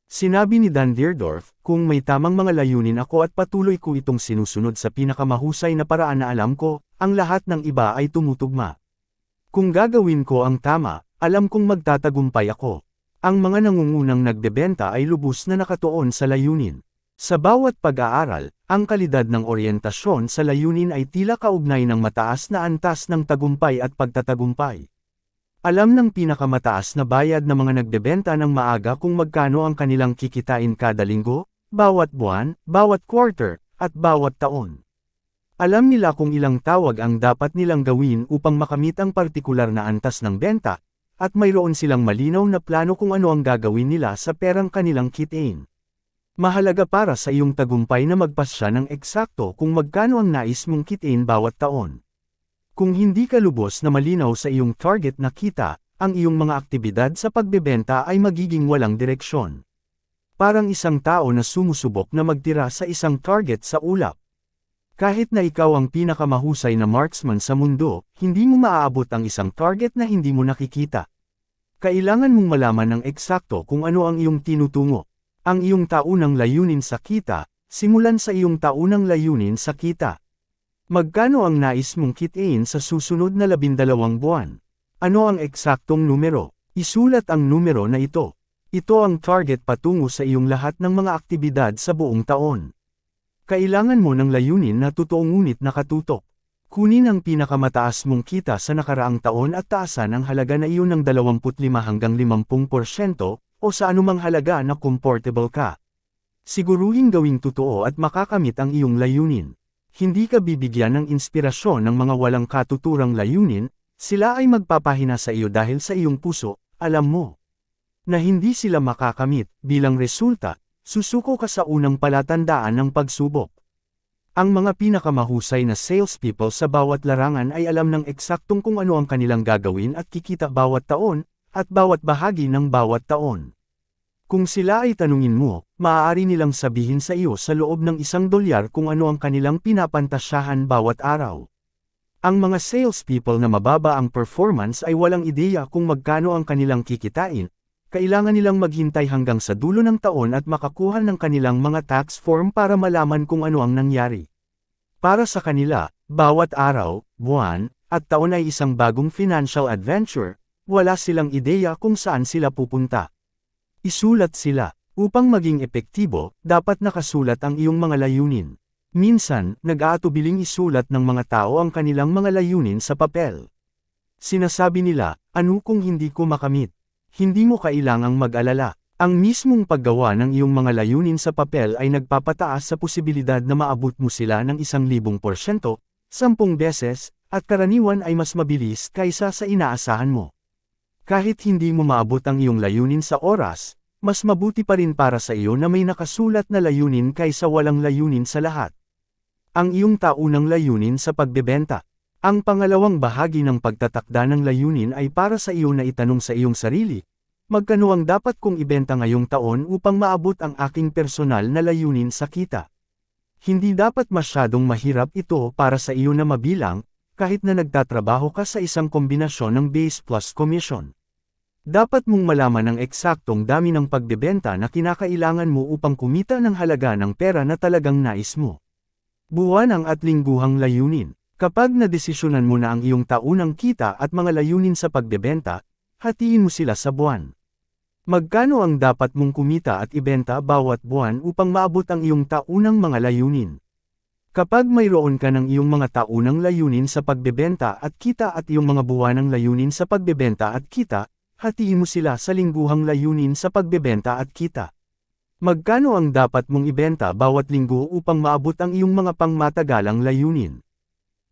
Sinabi ni Dan Deerdorf, kung may tamang mga layunin ako at patuloy ko itong sinusunod sa pinakamahusay na paraan na alam ko, ang lahat ng iba ay tumutugma. Kung gagawin ko ang tama, alam kong magtatagumpay ako. Ang mga nangungunang nagbebenta ay lubos na nakatuon sa layunin. Sa bawat pag-aaral, ang kalidad ng oryentasyon sa layunin ay tila kaugnay ng mataas na antas ng tagumpay at pagtatagumpay. Alam ng pinakamataas na bayad na mga nagbebenta ng maaga kung magkano ang kanilang kikitain kada linggo, bawat buwan, bawat quarter, at bawat taon. Alam nila kung ilang tawag ang dapat nilang gawin upang makamit ang partikular na antas ng benta, at mayroon silang malinaw na plano kung ano ang gagawin nila sa perang kanilang kitain. Mahalaga para sa iyong tagumpay na magpasya ng eksakto kung magkano ang nais mong kitain bawat taon. Kung hindi ka lubos na malinaw sa iyong target na kita, ang iyong mga aktibidad sa pagbebenta ay magiging walang direksyon. Parang isang tao na sumusubok na magtira sa isang target sa ulap. Kahit na ikaw ang pinakamahusay na marksman sa mundo, hindi mo maaabot ang isang target na hindi mo nakikita. Kailangan mong malaman ng eksakto kung ano ang iyong tinutungo. Ang iyong taunang layunin sa kita, simulan sa iyong taunang layunin sa kita. Magkano ang nais mong kitain sa susunod na 12 buwan? Ano ang eksaktong numero? Isulat ang numero na ito. Ito ang target patungo sa iyong lahat ng mga aktibidad sa buong taon. Kailangan mo ng layunin na totoong ngunit nakatutok. Kunin ang pinakamataas mong kita sa nakaraang taon at taasan ang halaga na iyon ng 25 hanggang 50% o sa anumang halaga na comfortable ka. Siguruhing gawing totoo at makakamit ang iyong layunin. Hindi ka bibigyan ng inspirasyon ng mga walang katuturang layunin, sila ay magpapahina sa iyo dahil sa iyong puso, alam mo na hindi sila makakamit. Bilang resulta, susuko ka sa unang palatandaan ng pagsubok. Ang mga pinakamahusay na salespeople sa bawat larangan ay alam ng eksaktong kung ano ang kanilang gagawin at kikita bawat taon, at bawat bahagi ng bawat taon. Kung sila ay tanungin mo, maaari nilang sabihin sa iyo sa loob ng $1 kung ano ang kanilang pinapantasyahan bawat araw. Ang mga salespeople na mababa ang performance ay walang ideya kung magkano ang kanilang kikitain, kailangan nilang maghintay hanggang sa dulo ng taon at makakuha ng kanilang mga tax form para malaman kung ano ang nangyari. Para sa kanila, bawat araw, buwan, at taon ay isang bagong financial adventure, wala silang ideya kung saan sila pupunta. Isulat sila. Upang maging epektibo, dapat nakasulat ang iyong mga layunin. Minsan, nag-aatubiling isulat ng mga tao ang kanilang mga layunin sa papel. Sinasabi nila, ano kung hindi ko makamit? Hindi mo kailangang mag-alala. Ang mismong paggawa ng iyong mga layunin sa papel ay nagpapataas sa posibilidad na maabot mo sila ng 1,000%, 10 beses, at karaniwan ay mas mabilis kaysa sa inaasahan mo. Kahit hindi mo maabot ang iyong layunin sa oras, mas mabuti pa rin para sa iyo na may nakasulat na layunin kaysa walang layunin sa lahat. Ang iyong taunang layunin sa pagbebenta. Ang pangalawang bahagi ng pagtatakda ng layunin ay para sa iyo na itanong sa iyong sarili, magkano ang dapat kong ibenta ngayong taon upang maabot ang aking personal na layunin sa kita? Hindi dapat masyadong mahirap ito para sa iyo na mabilang, kahit na nagtatrabaho ka sa isang kombinasyon ng base plus commission. Dapat mong malaman ang eksaktong dami ng pagbebenta na kinakailangan mo upang kumita ng halaga ng pera na talagang nais mo. Buwanang at lingguhang layunin. Kapag nadesisyonan mo na ang iyong taunang kita at mga layunin sa pagbebenta, hatiin mo sila sa buwan. Magkano ang dapat mong kumita at ibenta bawat buwan upang maabot ang iyong taunang mga layunin? Kapag mayroon ka ng iyong mga taunang layunin sa pagbebenta at kita at iyong mga buwanang layunin sa pagbebenta at kita, hatiin mo sila sa lingguhang layunin sa pagbebenta at kita. Magkano ang dapat mong ibenta bawat linggo upang maabot ang iyong mga pangmatagalang layunin?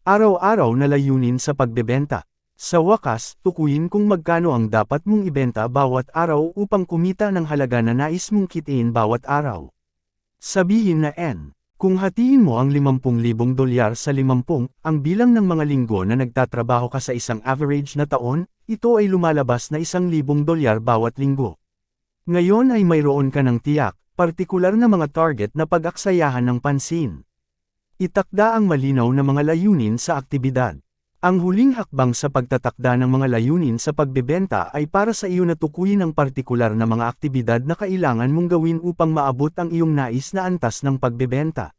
Araw-araw na layunin sa pagbebenta. Sa wakas, tukuyin kung magkano ang dapat mong ibenta bawat araw upang kumita ng halaga na nais mong kitain bawat araw. Sabihin na N. Kung hatiin mo ang $50,000 sa 50, ang bilang ng mga linggo na nagtatrabaho ka sa isang average na taon, ito ay lumalabas na $1,000 bawat linggo. Ngayon ay mayroon ka ng tiyak, partikular na mga target na pag-aksayahan ng pansin. Itakda ang malinaw na mga layunin sa aktibidad. Ang huling hakbang sa pagtatakda ng mga layunin sa pagbebenta ay para sa iyo na tukuyin ang partikular na mga aktibidad na kailangan mong gawin upang maabot ang iyong nais na antas ng pagbebenta.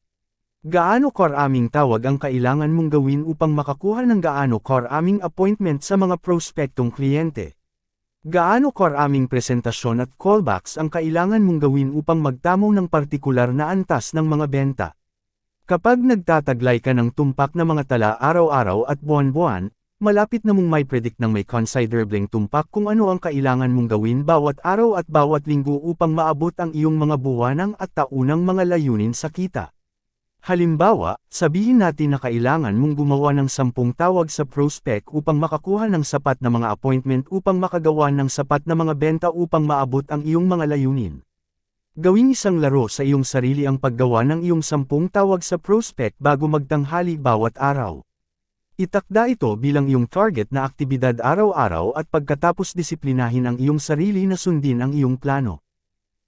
Gaano karaming tawag ang kailangan mong gawin upang makakuha ng gaano karaming appointment sa mga prospektong kliyente? Gaano karaming presentasyon at callbacks ang kailangan mong gawin upang magtamo ng partikular na antas ng mga benta? Kapag nagtataglay ka ng tumpak na mga tala araw-araw at buwan-buwan, malapit na mong may predict ng may considerabling tumpak kung ano ang kailangan mong gawin bawat araw at bawat linggo upang maabot ang iyong mga buwanang at taunang mga layunin sa kita. Halimbawa, sabihin natin na kailangan mong gumawa ng 10 tawag sa prospect upang makakuha ng sapat na mga appointment upang makagawa ng sapat na mga benta upang maabot ang iyong mga layunin. Gawing isang laro sa iyong sarili ang paggawa ng iyong 10 tawag sa prospect bago magtanghali bawat araw. Itakda ito bilang iyong target na aktibidad araw-araw at pagkatapos disiplinahin ang iyong sarili na sundin ang iyong plano.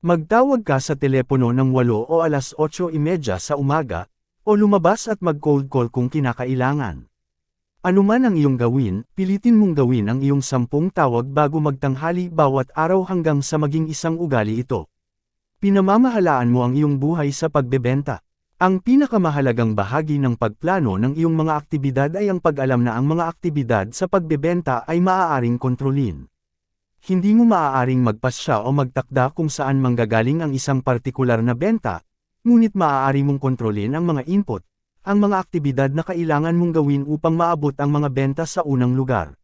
Magtawag ka sa telepono ng 8 o 8:30 sa umaga, o lumabas at mag-cold call kung kinakailangan. Ano man ang iyong gawin, pilitin mong gawin ang iyong 10 tawag bago magtanghali bawat araw hanggang sa maging isang ugali ito. Pinamamahalaan mo ang iyong buhay sa pagbebenta. Ang pinakamahalagang bahagi ng pagplano ng iyong mga aktibidad ay ang pag-alam na ang mga aktibidad sa pagbebenta ay maaaring kontrolin. Hindi mo maaaring magpasya o magtakda kung saan manggagaling ang isang partikular na benta, ngunit maaari mong kontrolin ang mga input, ang mga aktibidad na kailangan mong gawin upang maabot ang mga benta sa unang lugar.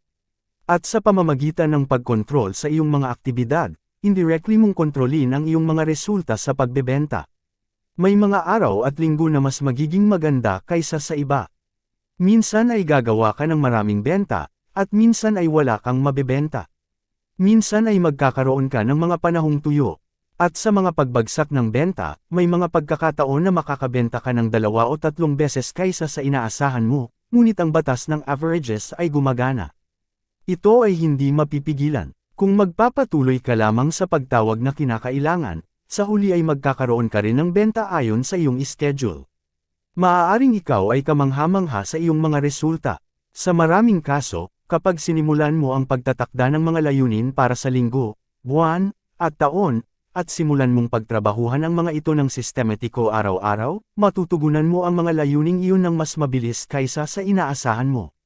At sa pamamagitan ng pagkontrol sa iyong mga aktibidad, indirectly mong kontrolin ang iyong mga resulta sa pagbebenta. May mga araw at linggo na mas magiging maganda kaysa sa iba. Minsan ay gagawa ka ng maraming benta, at minsan ay wala kang mabebenta. Minsan ay magkakaroon ka ng mga panahong tuyo. At sa mga pagbagsak ng benta, may mga pagkakataon na makakabenta ka ng 2 o 3 beses kaysa sa inaasahan mo, ngunit ang batas ng averages ay gumagana. Ito ay hindi mapipigilan. Kung magpapatuloy ka lamang sa pagtawag na kinakailangan, sa huli ay magkakaroon ka rin ng benta ayon sa iyong schedule. Maaaring ikaw ay kamangha-mangha sa iyong mga resulta. Sa maraming kaso, kapag sinimulan mo ang pagtatakda ng mga layunin para sa linggo, buwan, at taon, at simulan mong pagtrabahuhan ang mga ito ng sistematiko araw-araw, matutugunan mo ang mga layuning iyon ng mas mabilis kaysa sa inaasahan mo.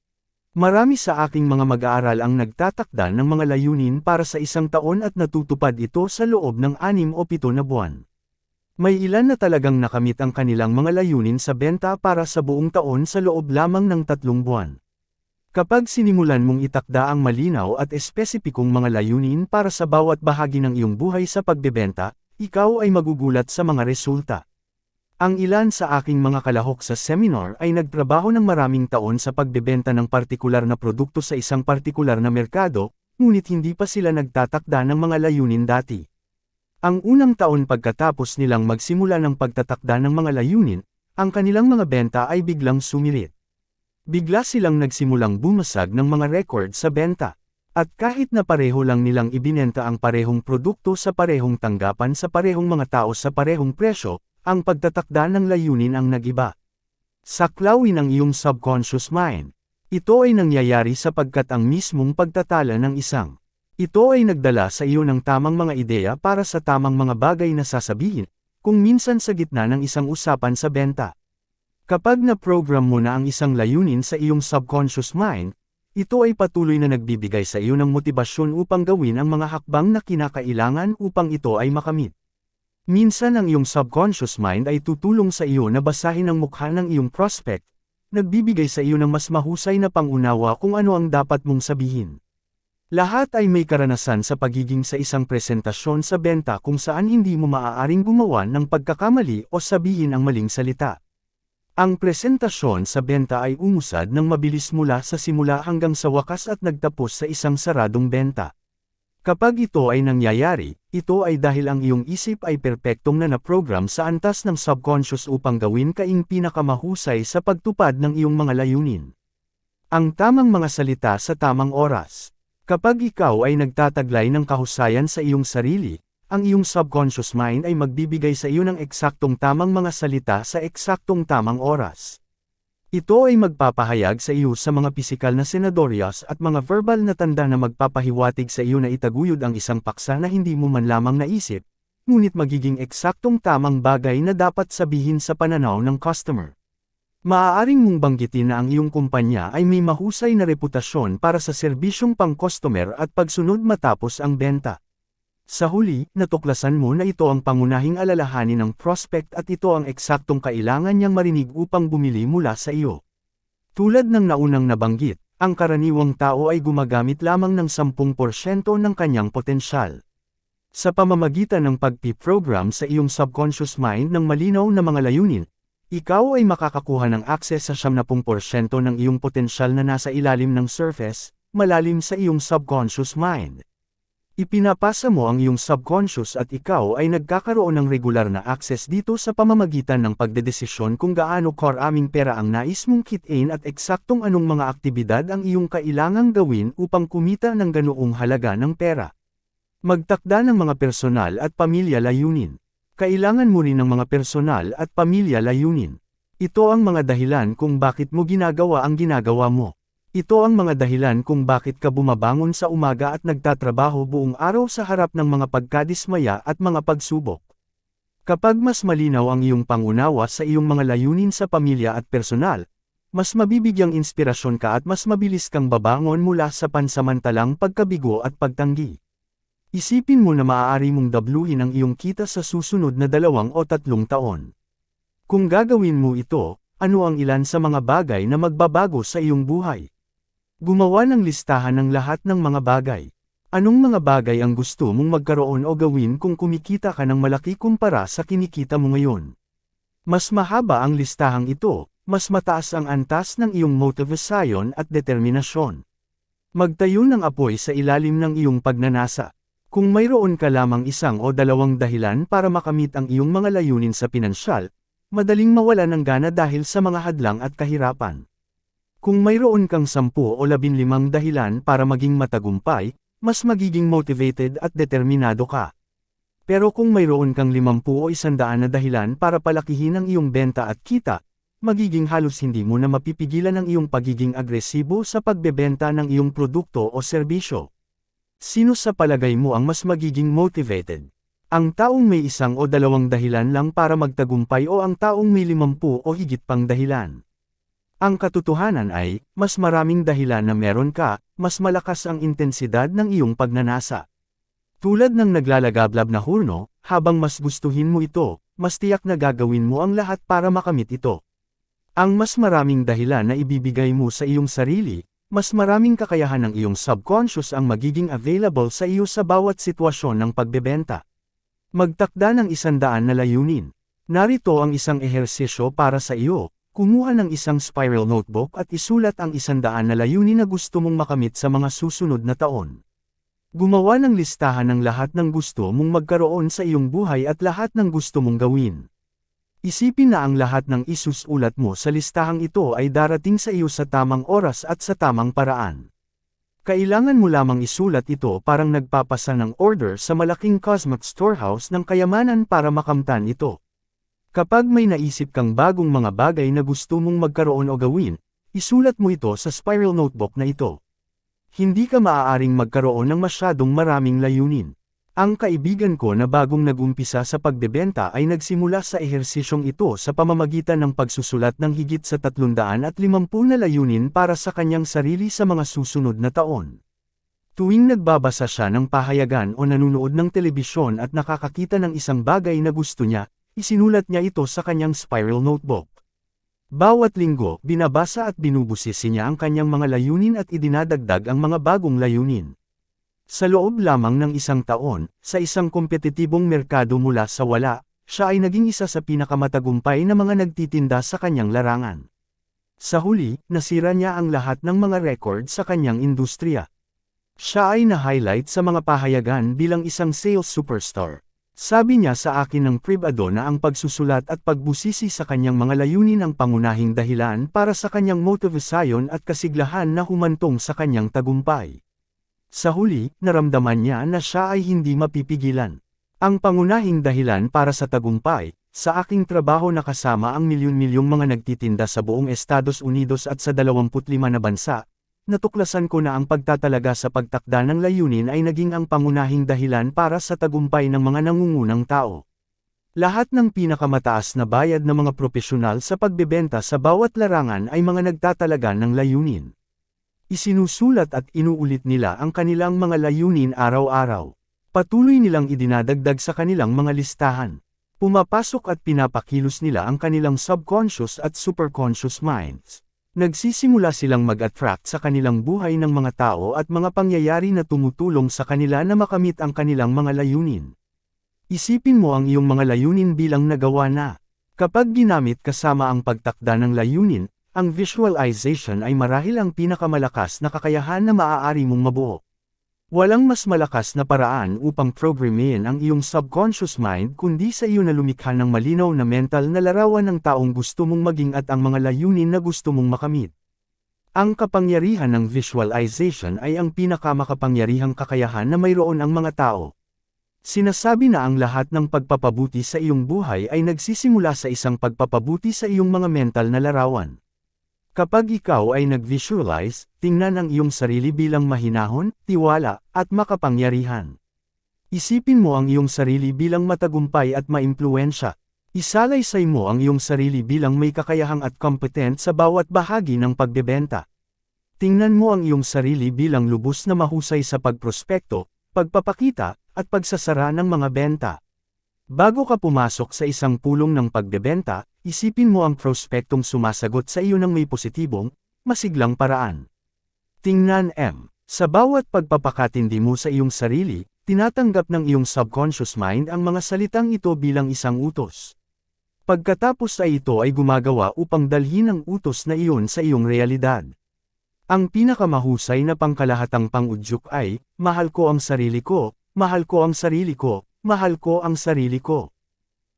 Marami sa aking mga mag-aaral ang nagtatakda ng mga layunin para sa isang taon at natutupad ito sa loob ng 6 o 7 na buwan. May ilan na talagang nakamit ang kanilang mga layunin sa benta para sa buong taon sa loob lamang ng 3 buwan. Kapag sinimulan mong itakda ang malinaw at espesipikong mga layunin para sa bawat bahagi ng iyong buhay sa pagbebenta, ikaw ay magugulat sa mga resulta. Ang ilan sa aking mga kalahok sa seminar ay nagtrabaho ng maraming taon sa pagbebenta ng partikular na produkto sa isang partikular na merkado, ngunit hindi pa sila nagtatakda ng mga layunin dati. Ang unang taon pagkatapos nilang magsimula ng pagtatakda ng mga layunin, ang kanilang mga benta ay biglang sumirit. Bigla silang nagsimulang bumasag ng mga record sa benta. At kahit na pareho lang nilang ibinenta ang parehong produkto sa parehong tanggapan sa parehong mga tao sa parehong presyo, ang pagtatakda ng layunin ang nag-iba. Saklawin ang iyong subconscious mind. Ito ay nangyayari sapagkat ang mismong pagtatala ng isang. Ito ay nagdala sa iyo ng tamang mga ideya para sa tamang mga bagay na sasabihin, kung minsan sa gitna ng isang usapan sa benta. Kapag na-program mo na ang isang layunin sa iyong subconscious mind, ito ay patuloy na nagbibigay sa iyo ng motibasyon upang gawin ang mga hakbang na kinakailangan upang ito ay makamit. Minsan ang iyong subconscious mind ay tutulong sa iyo na basahin ang mukha ng iyong prospect, nagbibigay sa iyo ng mas mahusay na pangunawa kung ano ang dapat mong sabihin. Lahat ay may karanasan sa pagiging sa isang presentasyon sa benta kung saan hindi mo maaaring gumawa ng pagkakamali o sabihin ang maling salita. Ang presentasyon sa benta ay umusad ng mabilis mula sa simula hanggang sa wakas at nagtapos sa isang saradong benta. Kapag ito ay nangyayari, ito ay dahil ang iyong isip ay perpektong na naprogram sa antas ng subconscious upang gawin kaing pinakamahusay sa pagtupad ng iyong mga layunin. Ang tamang mga salita sa tamang oras. Kapag ikaw ay nagtataglay ng kahusayan sa iyong sarili, ang iyong subconscious mind ay magbibigay sa iyo ng eksaktong tamang mga salita sa eksaktong tamang oras. Ito ay magpapahayag sa iyo sa mga pisikal na senadoryas at mga verbal na tanda na magpapahiwatig sa iyo na itaguyod ang isang paksa na hindi mo man lamang naisip, ngunit magiging eksaktong tamang bagay na dapat sabihin sa pananaw ng customer. Maaaring mong banggitin na ang iyong kumpanya ay may mahusay na reputasyon para sa serbisyong pang-customer at pagsunod matapos ang benta. Sa huli, natuklasan mo na ito ang pangunahing alalahanin ng prospect at ito ang eksaktong kailangan niyang marinig upang bumili mula sa iyo. Tulad ng naunang nabanggit, ang karaniwang tao ay gumagamit lamang ng 10% ng kanyang potensyal. Sa pamamagitan ng pagpiprogram sa iyong subconscious mind ng malinaw na mga layunin, ikaw ay makakakuha ng akses sa 70% ng iyong potensyal na nasa ilalim ng surface, malalim sa iyong subconscious mind. Ipinapasa mo ang iyong subconscious at ikaw ay nagkakaroon ng regular na access dito sa pamamagitan ng pagdedesisyon kung gaano karaming pera ang nais mong kitain at eksaktong anong mga aktibidad ang iyong kailangang gawin upang kumita ng ganoong halaga ng pera. Magtakda ng mga personal at pamilya layunin. Kailangan mo rin ng mga personal at pamilya layunin. Ito ang mga dahilan kung bakit mo ginagawa ang ginagawa mo. Ito ang mga dahilan kung bakit ka bumabangon sa umaga at nagtatrabaho buong araw sa harap ng mga pagkadismaya at mga pagsubok. Kapag mas malinaw ang iyong pangunawa sa iyong mga layunin sa pamilya at personal, mas mabibigyang inspirasyon ka at mas mabilis kang babangon mula sa pansamantalang pagkabigo at pagtanggi. Isipin mo na maaari mong dabluhin ang iyong kita sa susunod na 2 o 3 taon. Kung gagawin mo ito, ano ang ilan sa mga bagay na magbabago sa iyong buhay? Gumawa ng listahan ng lahat ng mga bagay. Anong mga bagay ang gusto mong magkaroon o gawin kung kumikita ka ng malaki kumpara sa kinikita mo ngayon? Mas mahaba ang listahang ito, mas mataas ang antas ng iyong motivasyon at determinasyon. Magtayo ng apoy sa ilalim ng iyong pagnanasa. Kung mayroon ka lamang 1 o 2 dahilan para makamit ang iyong mga layunin sa pinansyal, madaling mawala ng gana dahil sa mga hadlang at kahirapan. Kung mayroon kang 10 o 15 dahilan para maging matagumpay, mas magiging motivated at determinado ka. Pero kung mayroon kang 50 o 100 na dahilan para palakihin ang iyong benta at kita, magiging halos hindi mo na mapipigilan ang iyong pagiging agresibo sa pagbebenta ng iyong produkto o serbisyo. Sino sa palagay mo ang mas magiging motivated? Ang taong may isang o dalawang dahilan lang para magtagumpay o ang taong may 50 o higit pang dahilan? Ang katotohanan ay, mas maraming dahilan na meron ka, mas malakas ang intensidad ng iyong pagnanasa. Tulad ng naglalagablab na hurno, habang mas gustuhin mo ito, mas tiyak na gagawin mo ang lahat para makamit ito. Ang mas maraming dahilan na ibibigay mo sa iyong sarili, mas maraming kakayahan ng iyong subconscious ang magiging available sa iyo sa bawat sitwasyon ng pagbebenta. Magtakda ng 100 na layunin. Narito ang isang ehersisyo para sa iyo. Kumuha ng isang spiral notebook at isulat ang 100 na layunin na gusto mong makamit sa mga susunod na taon. Gumawa ng listahan ng lahat ng gusto mong magkaroon sa iyong buhay at lahat ng gusto mong gawin. Isipin na ang lahat ng isusulat mo sa listahang ito ay darating sa iyo sa tamang oras at sa tamang paraan. Kailangan mo lamang isulat ito parang nagpapasa ng order sa malaking cosmic storehouse ng kayamanan para makamtan ito. Kapag may naisip kang bagong mga bagay na gusto mong magkaroon o gawin, isulat mo ito sa spiral notebook na ito. Hindi ka maaaring magkaroon ng masyadong maraming layunin. Ang kaibigan ko na bagong nag-umpisa sa pagbebenta ay nagsimula sa ehersisyong ito sa pamamagitan ng pagsusulat ng higit sa 350 na layunin para sa kanyang sarili sa mga susunod na taon. Tuwing nagbabasa siya ng pahayagan o nanonood ng telebisyon at nakakakita ng isang bagay na gusto niya, isinulat niya ito sa kanyang spiral notebook. Bawat linggo, binabasa at binubusisi niya ang kanyang mga layunin at idinadagdag ang mga bagong layunin. Sa loob lamang ng 1 taon, sa isang kompetitibong merkado mula sa wala, siya ay naging isa sa pinakamatagumpay na mga nagtitinda sa kanyang larangan. Sa huli, nasira niya ang lahat ng mga record sa kanyang industriya. Siya ay na-highlight sa mga pahayagan bilang isang sales superstar. Sabi niya sa akin ng pribado na ang pagsusulat at pagbusisi sa kanyang mga layunin ang pangunahing dahilan para sa kanyang motivasyon at kasiglahan na humantong sa kanyang tagumpay. Sa huli, naramdaman niya na siya ay hindi mapipigilan. Ang pangunahing dahilan para sa tagumpay, sa aking trabaho na kasama ang milyon-milyong mga nagtitinda sa buong Estados Unidos at sa 25 na bansa, natuklasan ko na ang pagtatalaga sa pagtakda ng layunin ay naging ang pangunahing dahilan para sa tagumpay ng mga nangungunang tao. Lahat ng pinakamataas na bayad na mga propesyonal sa pagbebenta sa bawat larangan ay mga nagtatalaga ng layunin. Isinusulat at inuulit nila ang kanilang mga layunin araw-araw. Patuloy nilang idinadagdag sa kanilang mga listahan. Pumapasok at pinapakilos nila ang kanilang subconscious at superconscious minds. Nagsisimula silang mag-attract sa kanilang buhay ng mga tao at mga pangyayari na tumutulong sa kanila na makamit ang kanilang mga layunin. Isipin mo ang iyong mga layunin bilang nagawa na. Kapag ginamit kasama ang pagtakda ng layunin, ang visualization ay marahil ang pinakamalakas na kakayahan na maaari mong mabuo. Walang mas malakas na paraan upang programahin ang iyong subconscious mind kundi sa iyo na lumikha ng malinaw na mental na larawan ng taong gusto mong maging at ang mga layunin na gusto mong makamit. Ang kapangyarihan ng visualization ay ang pinakamakapangyarihang kakayahan na mayroon ang mga tao. Sinasabi na ang lahat ng pagpapabuti sa iyong buhay ay nagsisimula sa isang pagpapabuti sa iyong mga mental na larawan. Kapag ikaw ay nag-visualize, tingnan ang iyong sarili bilang mahinahon, tiwala, at makapangyarihan. Isipin mo ang iyong sarili bilang matagumpay at maimpluwensya. Isalaysay mo ang iyong sarili bilang may kakayahang at competent sa bawat bahagi ng pagbebenta. Tingnan mo ang iyong sarili bilang lubos na mahusay sa pagprospekto, pagpapakita, at pagsasara ng mga benta. Bago ka pumasok sa isang pulong ng pagbebenta, isipin mo ang prospektong sumasagot sa iyo ng may positibong, masiglang paraan. Tingnan sa bawat pagpapakatindi mo sa iyong sarili, tinatanggap ng iyong subconscious mind ang mga salitang ito bilang isang utos. Pagkatapos ay ito ay gumagawa upang dalhin ang utos na iyon sa iyong realidad. Ang pinakamahusay na pangkalahatang pangudyok ay, mahal ko ang sarili ko, mahal ko ang sarili ko, mahal ko ang sarili ko.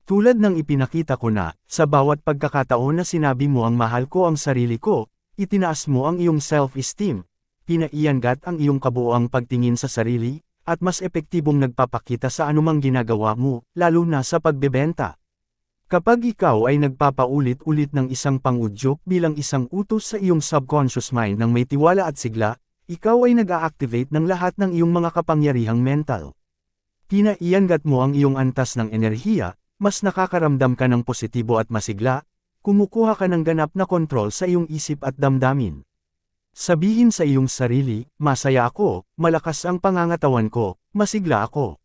Tulad ng ipinakita ko na, sa bawat pagkakataon na sinabi mo ang mahal ko ang sarili ko, itinaas mo ang iyong self-esteem, pinaiangat ang iyong kabuoang pagtingin sa sarili, at mas epektibong nagpapakita sa anumang ginagawa mo, lalo na sa pagbebenta. Kapag ikaw ay nagpapaulit-ulit ng isang pangudyok bilang isang utos sa iyong subconscious mind ng may tiwala at sigla, ikaw ay nag-a-activate ng lahat ng iyong mga kapangyarihang mental. Pinaiangat mo ang iyong antas ng enerhiya, mas nakakaramdam ka ng positibo at masigla, kumukuha ka ng ganap na kontrol sa iyong isip at damdamin. Sabihin sa iyong sarili, masaya ako, malakas ang pangangatawan ko, masigla ako.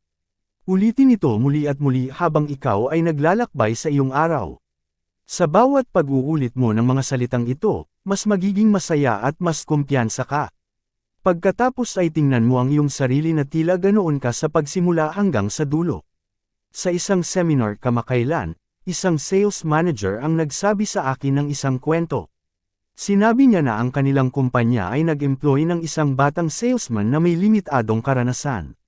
Ulitin ito muli at muli habang ikaw ay naglalakbay sa iyong araw. Sa bawat pag-uulit mo ng mga salitang ito, mas magiging masaya at mas kumpiyansa ka. Pagkatapos ay tingnan mo ang iyong sarili na tila ganoon ka sa pagsimula hanggang sa dulo. Sa isang seminar kamakailan, isang sales manager ang nagsabi sa akin ng isang kwento. Sinabi niya na ang kanilang kumpanya ay nag-employ ng isang batang salesman na may limitadong karanasan.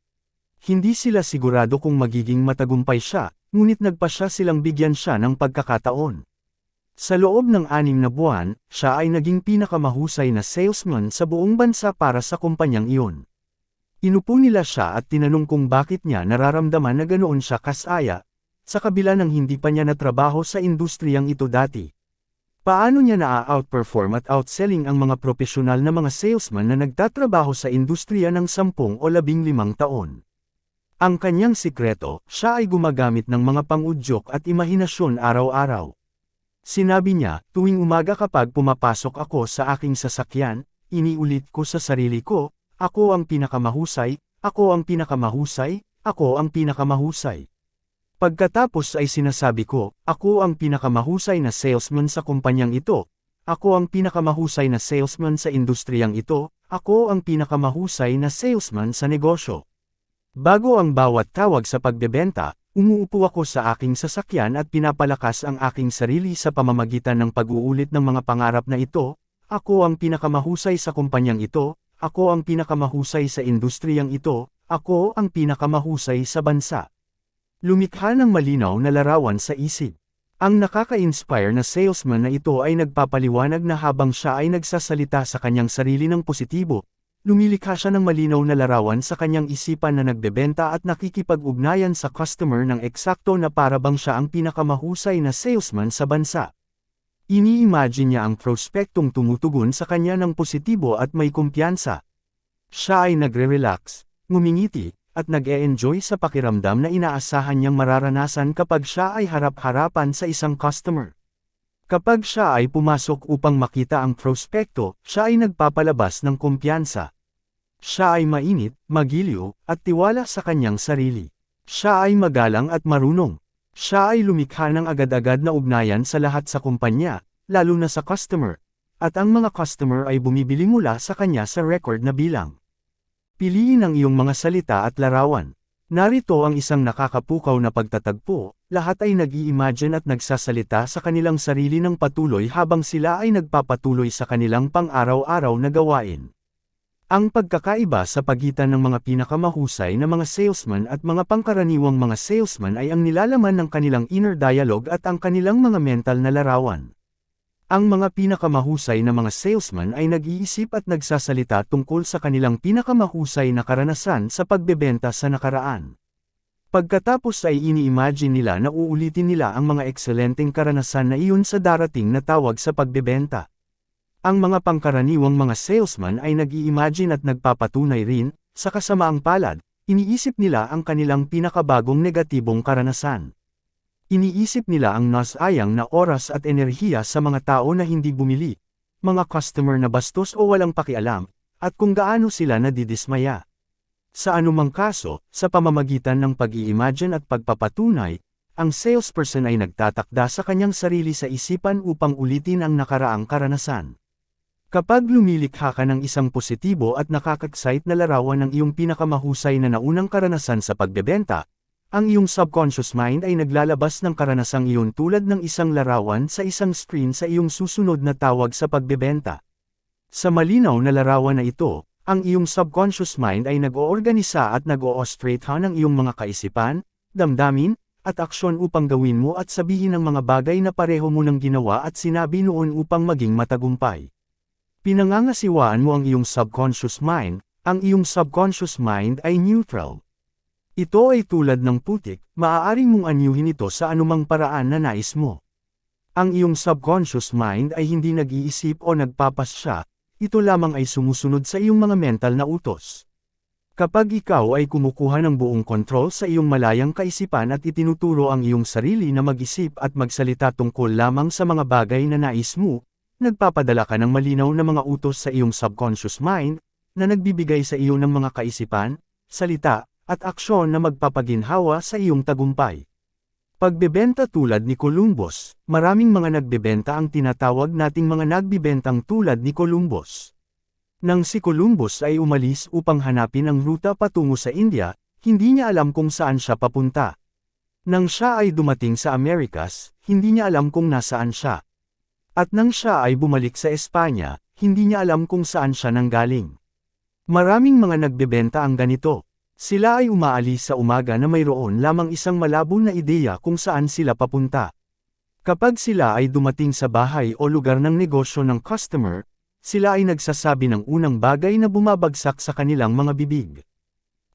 Hindi sila sigurado kung magiging matagumpay siya, ngunit nagpasya silang bigyan siya ng pagkakataon. Sa loob ng 6 na buwan, siya ay naging pinakamahusay na salesman sa buong bansa para sa kumpanyang iyon. Inupo nila siya at tinanong kung bakit niya nararamdaman na ganoon siya kasaya, sa kabila ng hindi pa niya natrabaho sa industriyang ito dati. Paano niya na-outperform at outselling ang mga profesional na mga salesman na nagtatrabaho sa industriya ng 10 o 15 taon? Ang kanyang sikreto, siya ay gumagamit ng mga pang-udyok at imahinasyon araw-araw. Sinabi niya, tuwing umaga kapag pumapasok ako sa aking sasakyan, iniulit ko sa sarili ko, ako ang pinakamahusay, ako ang pinakamahusay, ako ang pinakamahusay. Pagkatapos ay sinasabi ko, ako ang pinakamahusay na salesman sa kumpanyang ito, ako ang pinakamahusay na salesman sa industriyang ito, ako ang pinakamahusay na salesman sa negosyo. Bago ang bawat tawag sa pagbebenta, umuupo ako sa aking sasakyan at pinapalakas ang aking sarili sa pamamagitan ng pag-uulit ng mga pangarap na ito, ako ang pinakamahusay sa kumpanyang ito, ako ang pinakamahusay sa industriyang ito, ako ang pinakamahusay sa bansa. Lumikha ng malinaw na larawan sa isip. Ang nakaka-inspire na salesman na ito ay nagpapaliwanag na habang siya ay nagsasalita sa kanyang sarili ng positibo, lumilikha siya ng malinaw na larawan sa kanyang isipan na nagbebenta at nakikipag-ugnayan sa customer ng eksakto na parabang siya ang pinakamahusay na salesman sa bansa. Ini-imagine niya ang prospektong tumutugon sa kanya ng positibo at may kumpiyansa. Siya ay nagre-relax, ngumingiti, at nag-e-enjoy sa pakiramdam na inaasahan niyang mararanasan kapag siya ay harap-harapan sa isang customer. Kapag siya ay pumasok upang makita ang prospekto, siya ay nagpapalabas ng kumpiyansa. Siya ay mainit, magiliw, at tiwala sa kanyang sarili. Siya ay magalang at marunong. Siya ay lumikha ng agad-agad na ugnayan sa lahat sa kumpanya, lalo na sa customer, at ang mga customer ay bumibili mula sa kanya sa record na bilang. Piliin ang iyong mga salita at larawan. Narito ang isang nakakapukaw na pagtatagpo, lahat ay nag-i-imagine at nagsasalita sa kanilang sarili ng patuloy habang sila ay nagpapatuloy sa kanilang pang-araw-araw na gawain. Ang pagkakaiba sa pagitan ng mga pinakamahusay na mga salesman at mga pangkaraniwang mga salesman ay ang nilalaman ng kanilang inner dialogue at ang kanilang mga mental na larawan. Ang mga pinakamahusay na mga salesman ay nag-iisip at nagsasalita tungkol sa kanilang pinakamahusay na karanasan sa pagbebenta sa nakaraan. Pagkatapos ay ini-imagine nila na uulitin nila ang mga ekselenteng karanasan na iyon sa darating na tawag sa pagbebenta. Ang mga pangkaraniwang mga salesman ay nag-i-imagine at nagpapatunay rin, sa kasamaang palad, iniisip nila ang kanilang pinakabagong negatibong karanasan. Iniisip nila ang nasayang na oras at enerhiya sa mga tao na hindi bumili, mga customer na bastos o walang pakialam, at kung gaano sila nadidismaya. Sa anumang kaso, sa pamamagitan ng pag-i-imagine at pagpapatunay, ang salesperson ay nagtatakda sa kanyang sarili sa isipan upang ulitin ang nakaraang karanasan. Kapag lumilikha ka ng isang positibo at nakaka-excite na larawan ng iyong pinakamahusay na naunang karanasan sa pagbebenta, ang iyong subconscious mind ay naglalabas ng karanasang iyon tulad ng isang larawan sa isang screen sa iyong susunod na tawag sa pagbebenta. Sa malinaw na larawan na ito, ang iyong subconscious mind ay nag-oorganisa at nag-o-orchestrate ng iyong mga kaisipan, damdamin, at aksyon upang gawin mo at sabihin ang mga bagay na pareho mo nang ginawa at sinabi noon upang maging matagumpay. Pinangangasiwaan mo ang iyong subconscious mind, ang iyong subconscious mind ay neutral. Ito ay tulad ng putik, maaaring mong anyuhin ito sa anumang paraan na nais mo. Ang iyong subconscious mind ay hindi nag-iisip o nagpapasya, ito lamang ay sumusunod sa iyong mga mental na utos. Kapag ikaw ay kumukuha ng buong kontrol sa iyong malayang kaisipan at itinuturo ang iyong sarili na mag-isip at magsalita tungkol lamang sa mga bagay na nais mo, nagpapadala ka ng malinaw na mga utos sa iyong subconscious mind, na nagbibigay sa iyo ng mga kaisipan, salita, at aksyon na magpapaginhawa sa iyong tagumpay. Pagbebenta tulad ni Columbus, maraming mga nagbebenta ang tinatawag nating mga nagbibentang tulad ni Columbus. Nang si Columbus ay umalis upang hanapin ang ruta patungo sa India, hindi niya alam kung saan siya papunta. Nang siya ay dumating sa Amerikas, hindi niya alam kung nasaan siya. At nang siya ay bumalik sa Espanya, hindi niya alam kung saan siya nanggaling. Maraming mga nagbebenta ang ganito. Sila ay umaalis sa umaga na mayroon lamang isang malabo na ideya kung saan sila papunta. Kapag sila ay dumating sa bahay o lugar ng negosyo ng customer, sila ay nagsasabi ng unang bagay na bumabagsak sa kanilang mga bibig.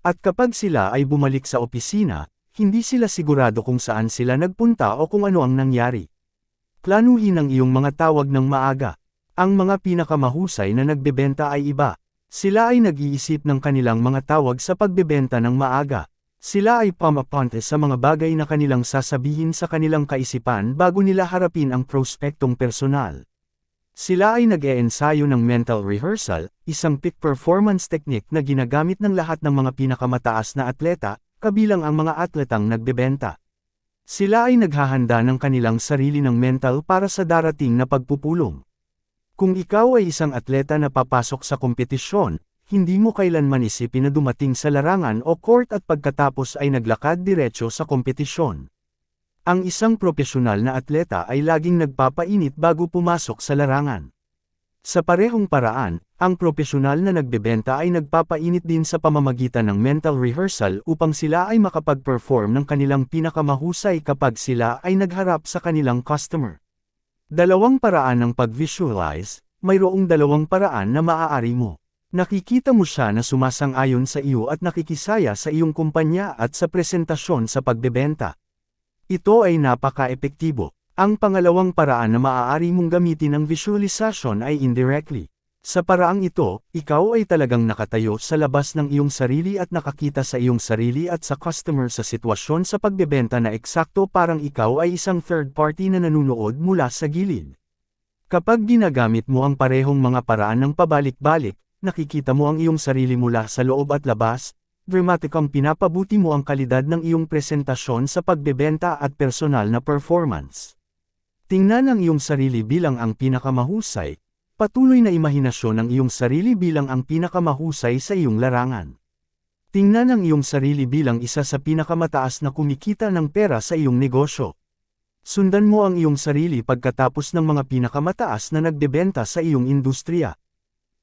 At kapag sila ay bumalik sa opisina, hindi sila sigurado kung saan sila nagpunta o kung ano ang nangyari. Planuhin ang iyong mga tawag ng maaga. Ang mga pinakamahusay na nagbebenta ay iba. Sila ay nag-iisip ng kanilang mga tawag sa pagbebenta ng maaga. Sila ay pumapunta sa mga bagay na kanilang sasabihin sa kanilang kaisipan bago nila harapin ang prospektong personal. Sila ay nag-e-ensayo ng mental rehearsal, isang peak performance technique na ginagamit ng lahat ng mga pinakamataas na atleta, kabilang ang mga atletang nagbebenta. Sila ay naghahanda ng kanilang sarili ng mental para sa darating na pagpupulong. Kung ikaw ay isang atleta na papasok sa kompetisyon, hindi mo kailanman isipin na dumating sa larangan o court at pagkatapos ay naglakad diretso sa kompetisyon. Ang isang profesional na atleta ay laging nagpapainit bago pumasok sa larangan. Sa parehong paraan, ang profesional na nagbebenta ay nagpapainit din sa pamamagitan ng mental rehearsal upang sila ay makapag-perform ng kanilang pinakamahusay kapag sila ay nagharap sa kanilang customer. Dalawang paraan ng pag-visualize, mayroong dalawang paraan na maaari mo. Nakikita mo siya na sumasang-ayon sa iyo at nakikisaya sa iyong kumpanya at sa presentasyon sa pagbebenta. Ito ay napaka-epektibo. Ang pangalawang paraan na maaari mong gamitin ng visualization ay indirectly. Sa paraang ito, ikaw ay talagang nakatayo sa labas ng iyong sarili at nakakita sa iyong sarili at sa customer sa sitwasyon sa pagbebenta na eksakto parang ikaw ay isang third party na nanunood mula sa gilid. Kapag ginagamit mo ang parehong mga paraan ng pabalik-balik, nakikita mo ang iyong sarili mula sa loob at labas, dramatikang pinapabuti mo ang kalidad ng iyong presentasyon sa pagbebenta at personal na performance. Tingnan ang iyong sarili bilang ang pinakamahusay, patuloy na imahinasyon ang iyong sarili bilang ang pinakamahusay sa iyong larangan. Tingnan ang iyong sarili bilang isa sa pinakamataas na kumikita ng pera sa iyong negosyo. Sundan mo ang iyong sarili pagkatapos ng mga pinakamataas na nagbebenta sa iyong industriya.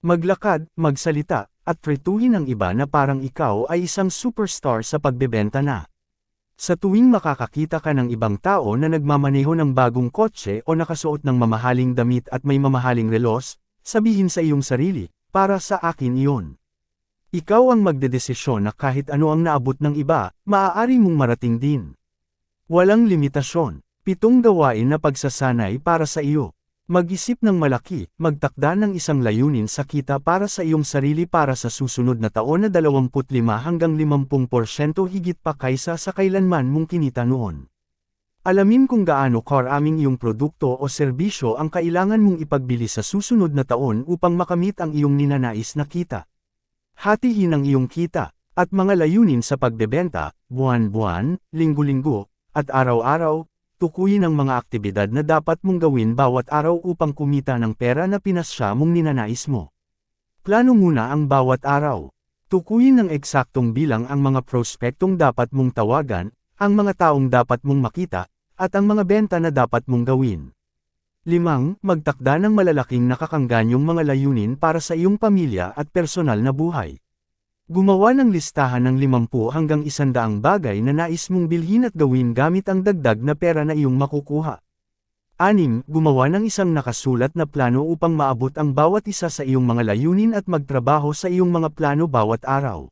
Maglakad, magsalita, at tretuhin ang iba na parang ikaw ay isang superstar sa pagbebenta na. Sa tuwing makakakita ka ng ibang tao na nagmamaneho ng bagong kotse o nakasuot ng mamahaling damit at may mamahaling relos, sabihin sa iyong sarili, para sa akin iyon. Ikaw ang magdedesisyon na kahit ano ang naabot ng iba, maaari mong marating din. Walang limitasyon. 7 gawain na pagsasanay para sa iyo. Mag-isip ng malaki, magtakda ng isang layunin sa kita para sa iyong sarili para sa susunod na taon na 25 hanggang 50% higit pa kaysa sa kailanman mong kinita noon. Alamin kung gaano karaming iyong produkto o serbisyo ang kailangan mong ipagbili sa susunod na taon upang makamit ang iyong ninanais na kita. Hatihin ang iyong kita, at mga layunin sa pagbebenta, buwan-buwan, linggo-linggo, at araw-araw. Tukuyin ang mga aktibidad na dapat mong gawin bawat araw upang kumita ng pera na pinasya mong ninanais mo. Plano muna ang bawat araw. Tukuyin ng eksaktong bilang ang mga prospektong dapat mong tawagan, ang mga taong dapat mong makita, at ang mga benta na dapat mong gawin. 5. Magtakda ng malalaking nakakanganyong mga layunin para sa iyong pamilya at personal na buhay. Gumawa ng listahan ng 50 hanggang 100 bagay na nais mong bilhin at gawin gamit ang dagdag na pera na iyong makukuha. 6. Gumawa ng isang nakasulat na plano upang maabot ang bawat isa sa iyong mga layunin at magtrabaho sa iyong mga plano bawat araw.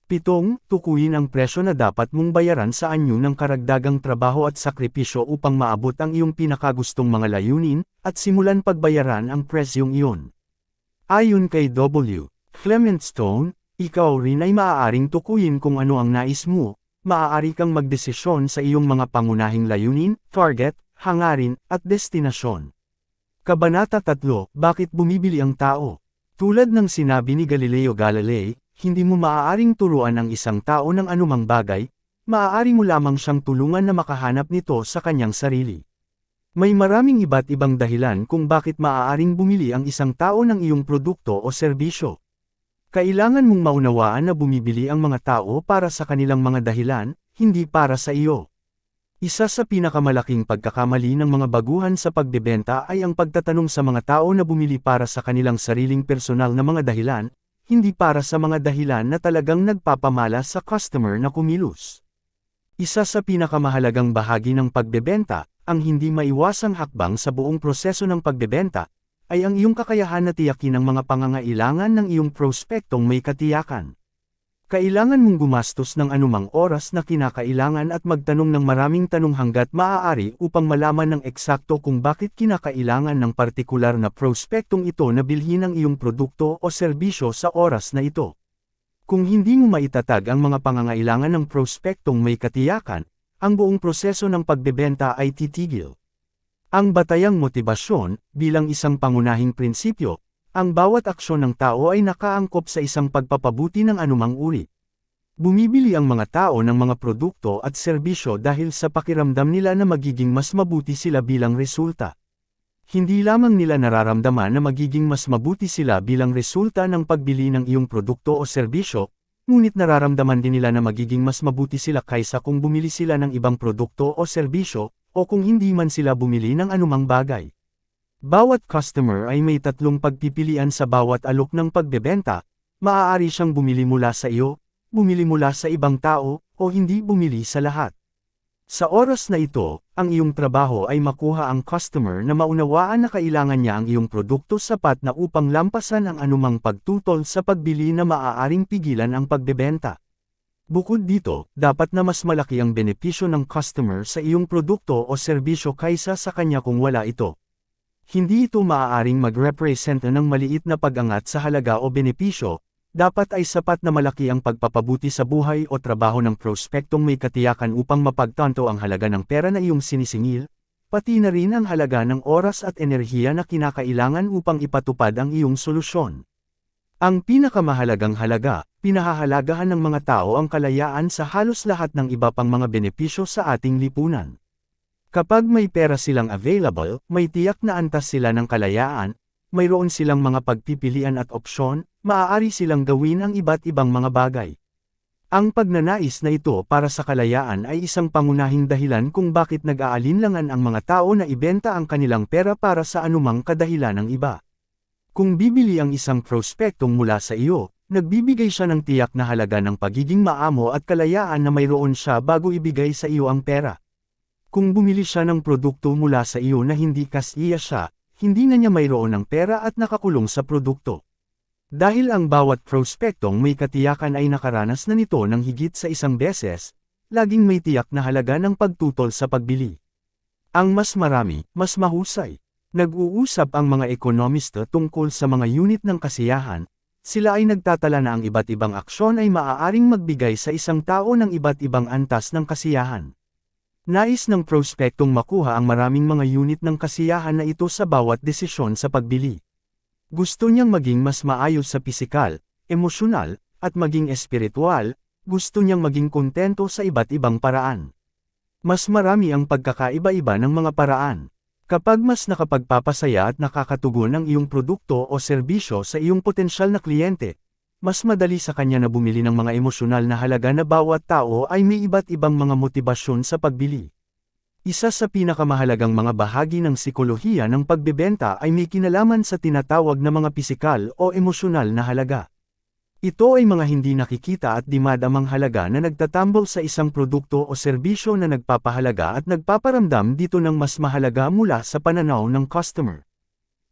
7. Tukuyin ang presyo na dapat mong bayaran sa anyo ng karagdagang trabaho at sakripisyo upang maabot ang iyong pinakagustong mga layunin, at simulan pagbayaran ang presyong iyon. Ayon kay W. Clement Stone, ikaw rin ay maaaring tukuyin kung ano ang nais mo, maaari kang magdesisyon sa iyong mga pangunahing layunin, target, hangarin, at destinasyon. Kabanata 3, Bakit bumibili ang tao? Tulad ng sinabi ni Galileo Galilei, hindi mo maaaring turuan ang isang tao ng anumang bagay, maaari mo lamang siyang tulungan na makahanap nito sa kanyang sarili. May maraming iba't ibang dahilan kung bakit maaaring bumili ang isang tao ng iyong produkto o serbisyo. Kailangan mong maunawaan na bumibili ang mga tao para sa kanilang mga dahilan, hindi para sa iyo. Isa sa pinakamalaking pagkakamali ng mga baguhan sa pagbebenta ay ang pagtatanong sa mga tao na bumili para sa kanilang sariling personal na mga dahilan, hindi para sa mga dahilan na talagang nagpapamala sa customer na kumilos. Isa sa pinakamahalagang bahagi ng pagbebenta, ang hindi maiwasang hakbang sa buong proseso ng pagbebenta, ay ang iyong kakayahan na tiyakin ang mga pangangailangan ng iyong prospektong may katiyakan. Kailangan mong gumastos ng anumang oras na kinakailangan at magtanong ng maraming tanong hanggat maaari upang malaman ng eksakto kung bakit kinakailangan ng partikular na prospektong ito na bilhin ang iyong produkto o serbisyo sa oras na ito. Kung hindi mo maitatag ang mga pangangailangan ng prospektong may katiyakan, ang buong proseso ng pagbebenta ay titigil. Ang batayang motibasyon, bilang isang pangunahing prinsipyo, ang bawat aksyon ng tao ay nakaangkop sa isang pagpapabuti ng anumang uri. Bumibili ang mga tao ng mga produkto at serbisyo dahil sa pakiramdam nila na magiging mas mabuti sila bilang resulta. Hindi lamang nila nararamdaman na magiging mas mabuti sila bilang resulta ng pagbili ng iyong produkto o serbisyo, ngunit nararamdaman din nila na magiging mas mabuti sila kaysa kung bumili sila ng ibang produkto o serbisyo, o kung hindi man sila bumili ng anumang bagay. Bawat customer ay may tatlong pagpipilian sa bawat alok ng pagbebenta, maaari siyang bumili mula sa iyo, bumili mula sa ibang tao, o hindi bumili sa lahat. Sa oras na ito, ang iyong trabaho ay makuha ang customer na maunawaan na kailangan niya ang iyong produkto sapat na upang lampasan ang anumang pagtutol sa pagbili na maaaring pigilan ang pagbebenta. Bukod dito, dapat na mas malaki ang benepisyo ng customer sa iyong produkto o serbisyo kaysa sa kanya kung wala ito. Hindi ito maaaring mag-represent ng maliit na pag-angat sa halaga o benepisyo, dapat ay sapat na malaki ang pagpapabuti sa buhay o trabaho ng prospektong may katiyakan upang mapagtanto ang halaga ng pera na iyong sinisingil, pati na rin ang halaga ng oras at enerhiya na kinakailangan upang ipatupad ang iyong solusyon. Ang pinakamahalagang halaga, pinahahalagahan ng mga tao ang kalayaan sa halos lahat ng iba pang mga benepisyo sa ating lipunan. Kapag may pera silang available, may tiyak na antas sila ng kalayaan, mayroon silang mga pagpipilian at opsyon, maaari silang gawin ang iba't ibang mga bagay. Ang pagnanais na ito para sa kalayaan ay isang pangunahing dahilan kung bakit nag-aalinlangan ang mga tao na ibenta ang kanilang pera para sa anumang kadahilan ng iba. Kung bibili ang isang prospektong mula sa iyo, nagbibigay siya ng tiyak na halaga ng pagiging maamo at kalayaan na mayroon siya bago ibigay sa iyo ang pera. Kung bumili siya ng produkto mula sa iyo na hindi kasiya siya, hindi na niya mayroon ng pera at nakakulong sa produkto. Dahil ang bawat prospektong may katiyakan ay nakaranas na nito ng higit sa isang beses, laging may tiyak na halaga ng pagtutol sa pagbili. Ang mas marami, mas mahusay. Nag-uusap ang mga ekonomista tungkol sa mga unit ng kasiyahan, sila ay nagtatala na ang iba't ibang aksyon ay maaaring magbigay sa isang tao ng iba't ibang antas ng kasiyahan. Nais ng prospektong makuha ang maraming mga unit ng kasiyahan na ito sa bawat desisyon sa pagbili. Gusto niyang maging mas maayos sa pisikal, emosyonal, at maging espiritual, gusto niyang maging kontento sa iba't ibang paraan. Mas marami ang pagkakaiba-iba ng mga paraan. Kapag mas nakapagpapasaya at nakakatugon ang iyong produkto o serbisyo sa iyong potensyal na kliyente, mas madali sa kanya na bumili ng mga emosyonal na halaga na bawat tao ay may iba't ibang mga motibasyon sa pagbili. Isa sa pinakamahalagang mga bahagi ng sikolohiya ng pagbebenta ay may kinalaman sa tinatawag na mga pisikal o emosyonal na halaga. Ito ay mga hindi nakikita at di madamang halaga na nagtatambol sa isang produkto o serbisyo na nagpapahalaga at nagpaparamdam dito ng mas mahalaga mula sa pananaw ng customer.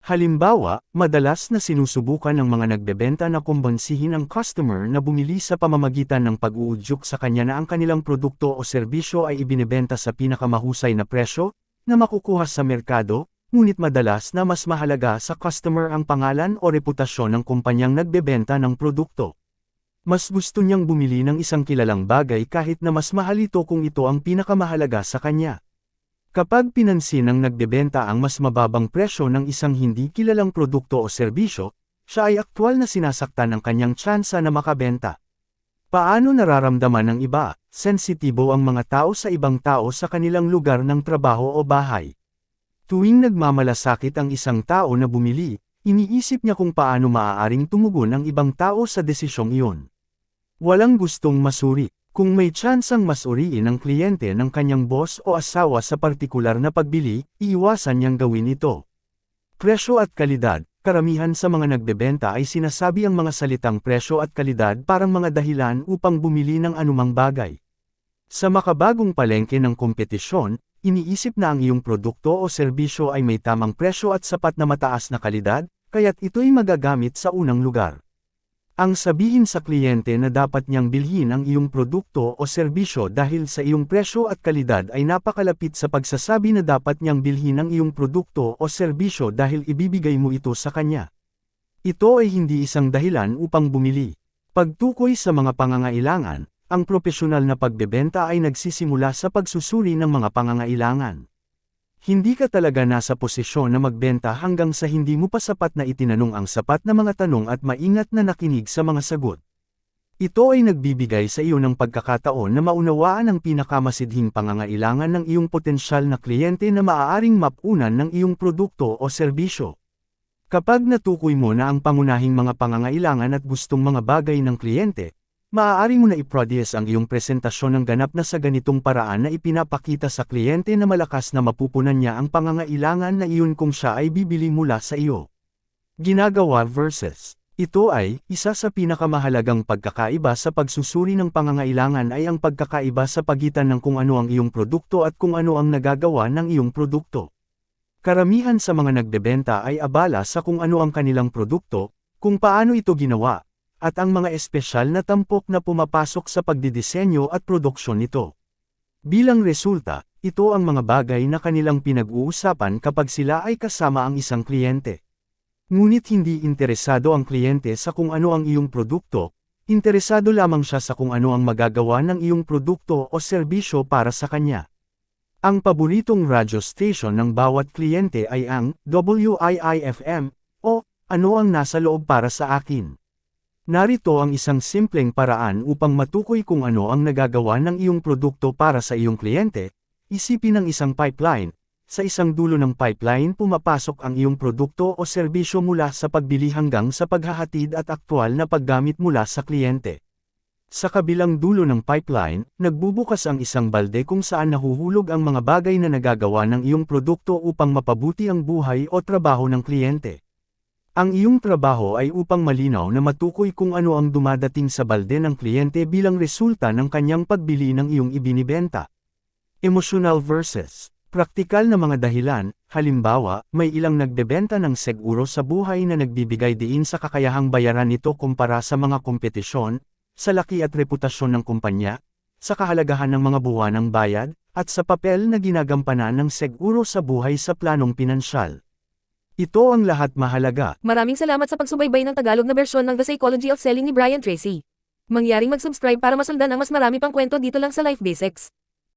Halimbawa, madalas na sinusubukan ng mga nagbebenta na kumbansihin ang customer na bumili sa pamamagitan ng pag-uudyok sa kanya na ang kanilang produkto o serbisyo ay ibinebenta sa pinakamahusay na presyo, na makukuha sa merkado, ngunit madalas na mas mahalaga sa customer ang pangalan o reputasyon ng kumpanyang nagbebenta ng produkto. Mas gusto niyang bumili ng isang kilalang bagay kahit na mas mahal ito kung ito ang pinakamahalaga sa kanya. Kapag pinansin ng nagbebenta ang mas mababang presyo ng isang hindi kilalang produkto o serbisyo, siya ay aktwal na sinasaktan ng kanyang tsansa na makabenta. Paano nararamdaman ng iba? Sensitibo ang mga tao sa ibang tao sa kanilang lugar ng trabaho o bahay. Tuwing nagmamalasakit ang isang tao na bumili, iniisip niya kung paano maaaring tumugon ang ibang tao sa desisyong iyon. Walang gustong masuri. Kung may tsansang masuriin ang kliyente ng kanyang boss o asawa sa partikular na pagbili, iiwasan niyang gawin ito. Presyo at kalidad. Karamihan sa mga nagbebenta ay sinasabi ang mga salitang presyo at kalidad parang mga dahilan upang bumili ng anumang bagay. Sa makabagong palengke ng kompetisyon, iniisip na ang iyong produkto o serbisyo ay may tamang presyo at sapat na mataas na kalidad, kaya't ito'y magagamit sa unang lugar. Ang sabihin sa kliyente na dapat niyang bilhin ang iyong produkto o serbisyo dahil sa iyong presyo at kalidad ay napakalapit sa pagsasabi na dapat niyang bilhin ang iyong produkto o serbisyo dahil ibibigay mo ito sa kanya. Ito ay hindi isang dahilan upang bumili. Pagtukoy sa mga pangangailangan, ang propesyonal na pagbebenta ay nagsisimula sa pagsusuri ng mga pangangailangan. Hindi ka talaga nasa posisyon na magbenta hanggang sa hindi mo pa sapat na itinanong ang sapat na mga tanong at maingat na nakinig sa mga sagot. Ito ay nagbibigay sa iyo ng pagkakataon na maunawaan ang pinakamasidhing pangangailangan ng iyong potensyal na kliyente na maaaring mapunan ng iyong produkto o serbisyo. Kapag natukoy mo na ang pangunahing mga pangangailangan at gustong mga bagay ng kliyente, maaari mo na i-produce ang iyong presentasyon ng ganap na sa ganitong paraan na ipinapakita sa kliyente na malakas na mapupunan niya ang pangangailangan na iyon kung siya ay bibili mula sa iyo. Ginagawa versus. Ito ay, isa sa pinakamahalagang pagkakaiba sa pagsusuri ng pangangailangan ay ang pagkakaiba sa pagitan ng kung ano ang iyong produkto at kung ano ang nagagawa ng iyong produkto. Karamihan sa mga nagbebenta ay abala sa kung ano ang kanilang produkto, kung paano ito ginawa, at ang mga espesyal na tampok na pumapasok sa pagdidisenyo at produksyon nito. Bilang resulta, ito ang mga bagay na kanilang pinag-uusapan kapag sila ay kasama ang isang kliyente. Ngunit hindi interesado ang kliyente sa kung ano ang iyong produkto, interesado lamang siya sa kung ano ang magagawa ng iyong produkto o serbisyo para sa kanya. Ang paboritong radyo station ng bawat kliyente ay ang WIIFM o Ano ang Nasa Loob Para Sa Akin. Narito ang isang simpleng paraan upang matukoy kung ano ang nagagawa ng iyong produkto para sa iyong kliyente. Isipin ang isang pipeline. Sa isang dulo ng pipeline pumapasok ang iyong produkto o serbisyo mula sa pagbili hanggang sa paghahatid at aktwal na paggamit mula sa kliyente. Sa kabilang dulo ng pipeline, nagbubukas ang isang balde kung saan nahuhulog ang mga bagay na nagagawa ng iyong produkto upang mapabuti ang buhay o trabaho ng kliyente. Ang iyong trabaho ay upang malinaw na matukoy kung ano ang dumadating sa balde ng kliyente bilang resulta ng kanyang pagbili ng iyong ibinibenta. Emotional versus praktikal na mga dahilan, halimbawa, may ilang nagbebenta ng seguro sa buhay na nagbibigay diin sa kakayahang bayaran nito kumpara sa mga kompetisyon, sa laki at reputasyon ng kumpanya, sa kahalagahan ng mga buwanang bayad, at sa papel na ginagampanan ng seguro sa buhay sa planong pinansyal. Ito ang lahat mahalaga. Maraming salamat sa pagsubaybay ng Tagalog na bersyon ng The Psychology of Selling ni Brian Tracy. Mangyaring mag-subscribe para masundan ang mas marami pang kwento dito lang sa Life Basics.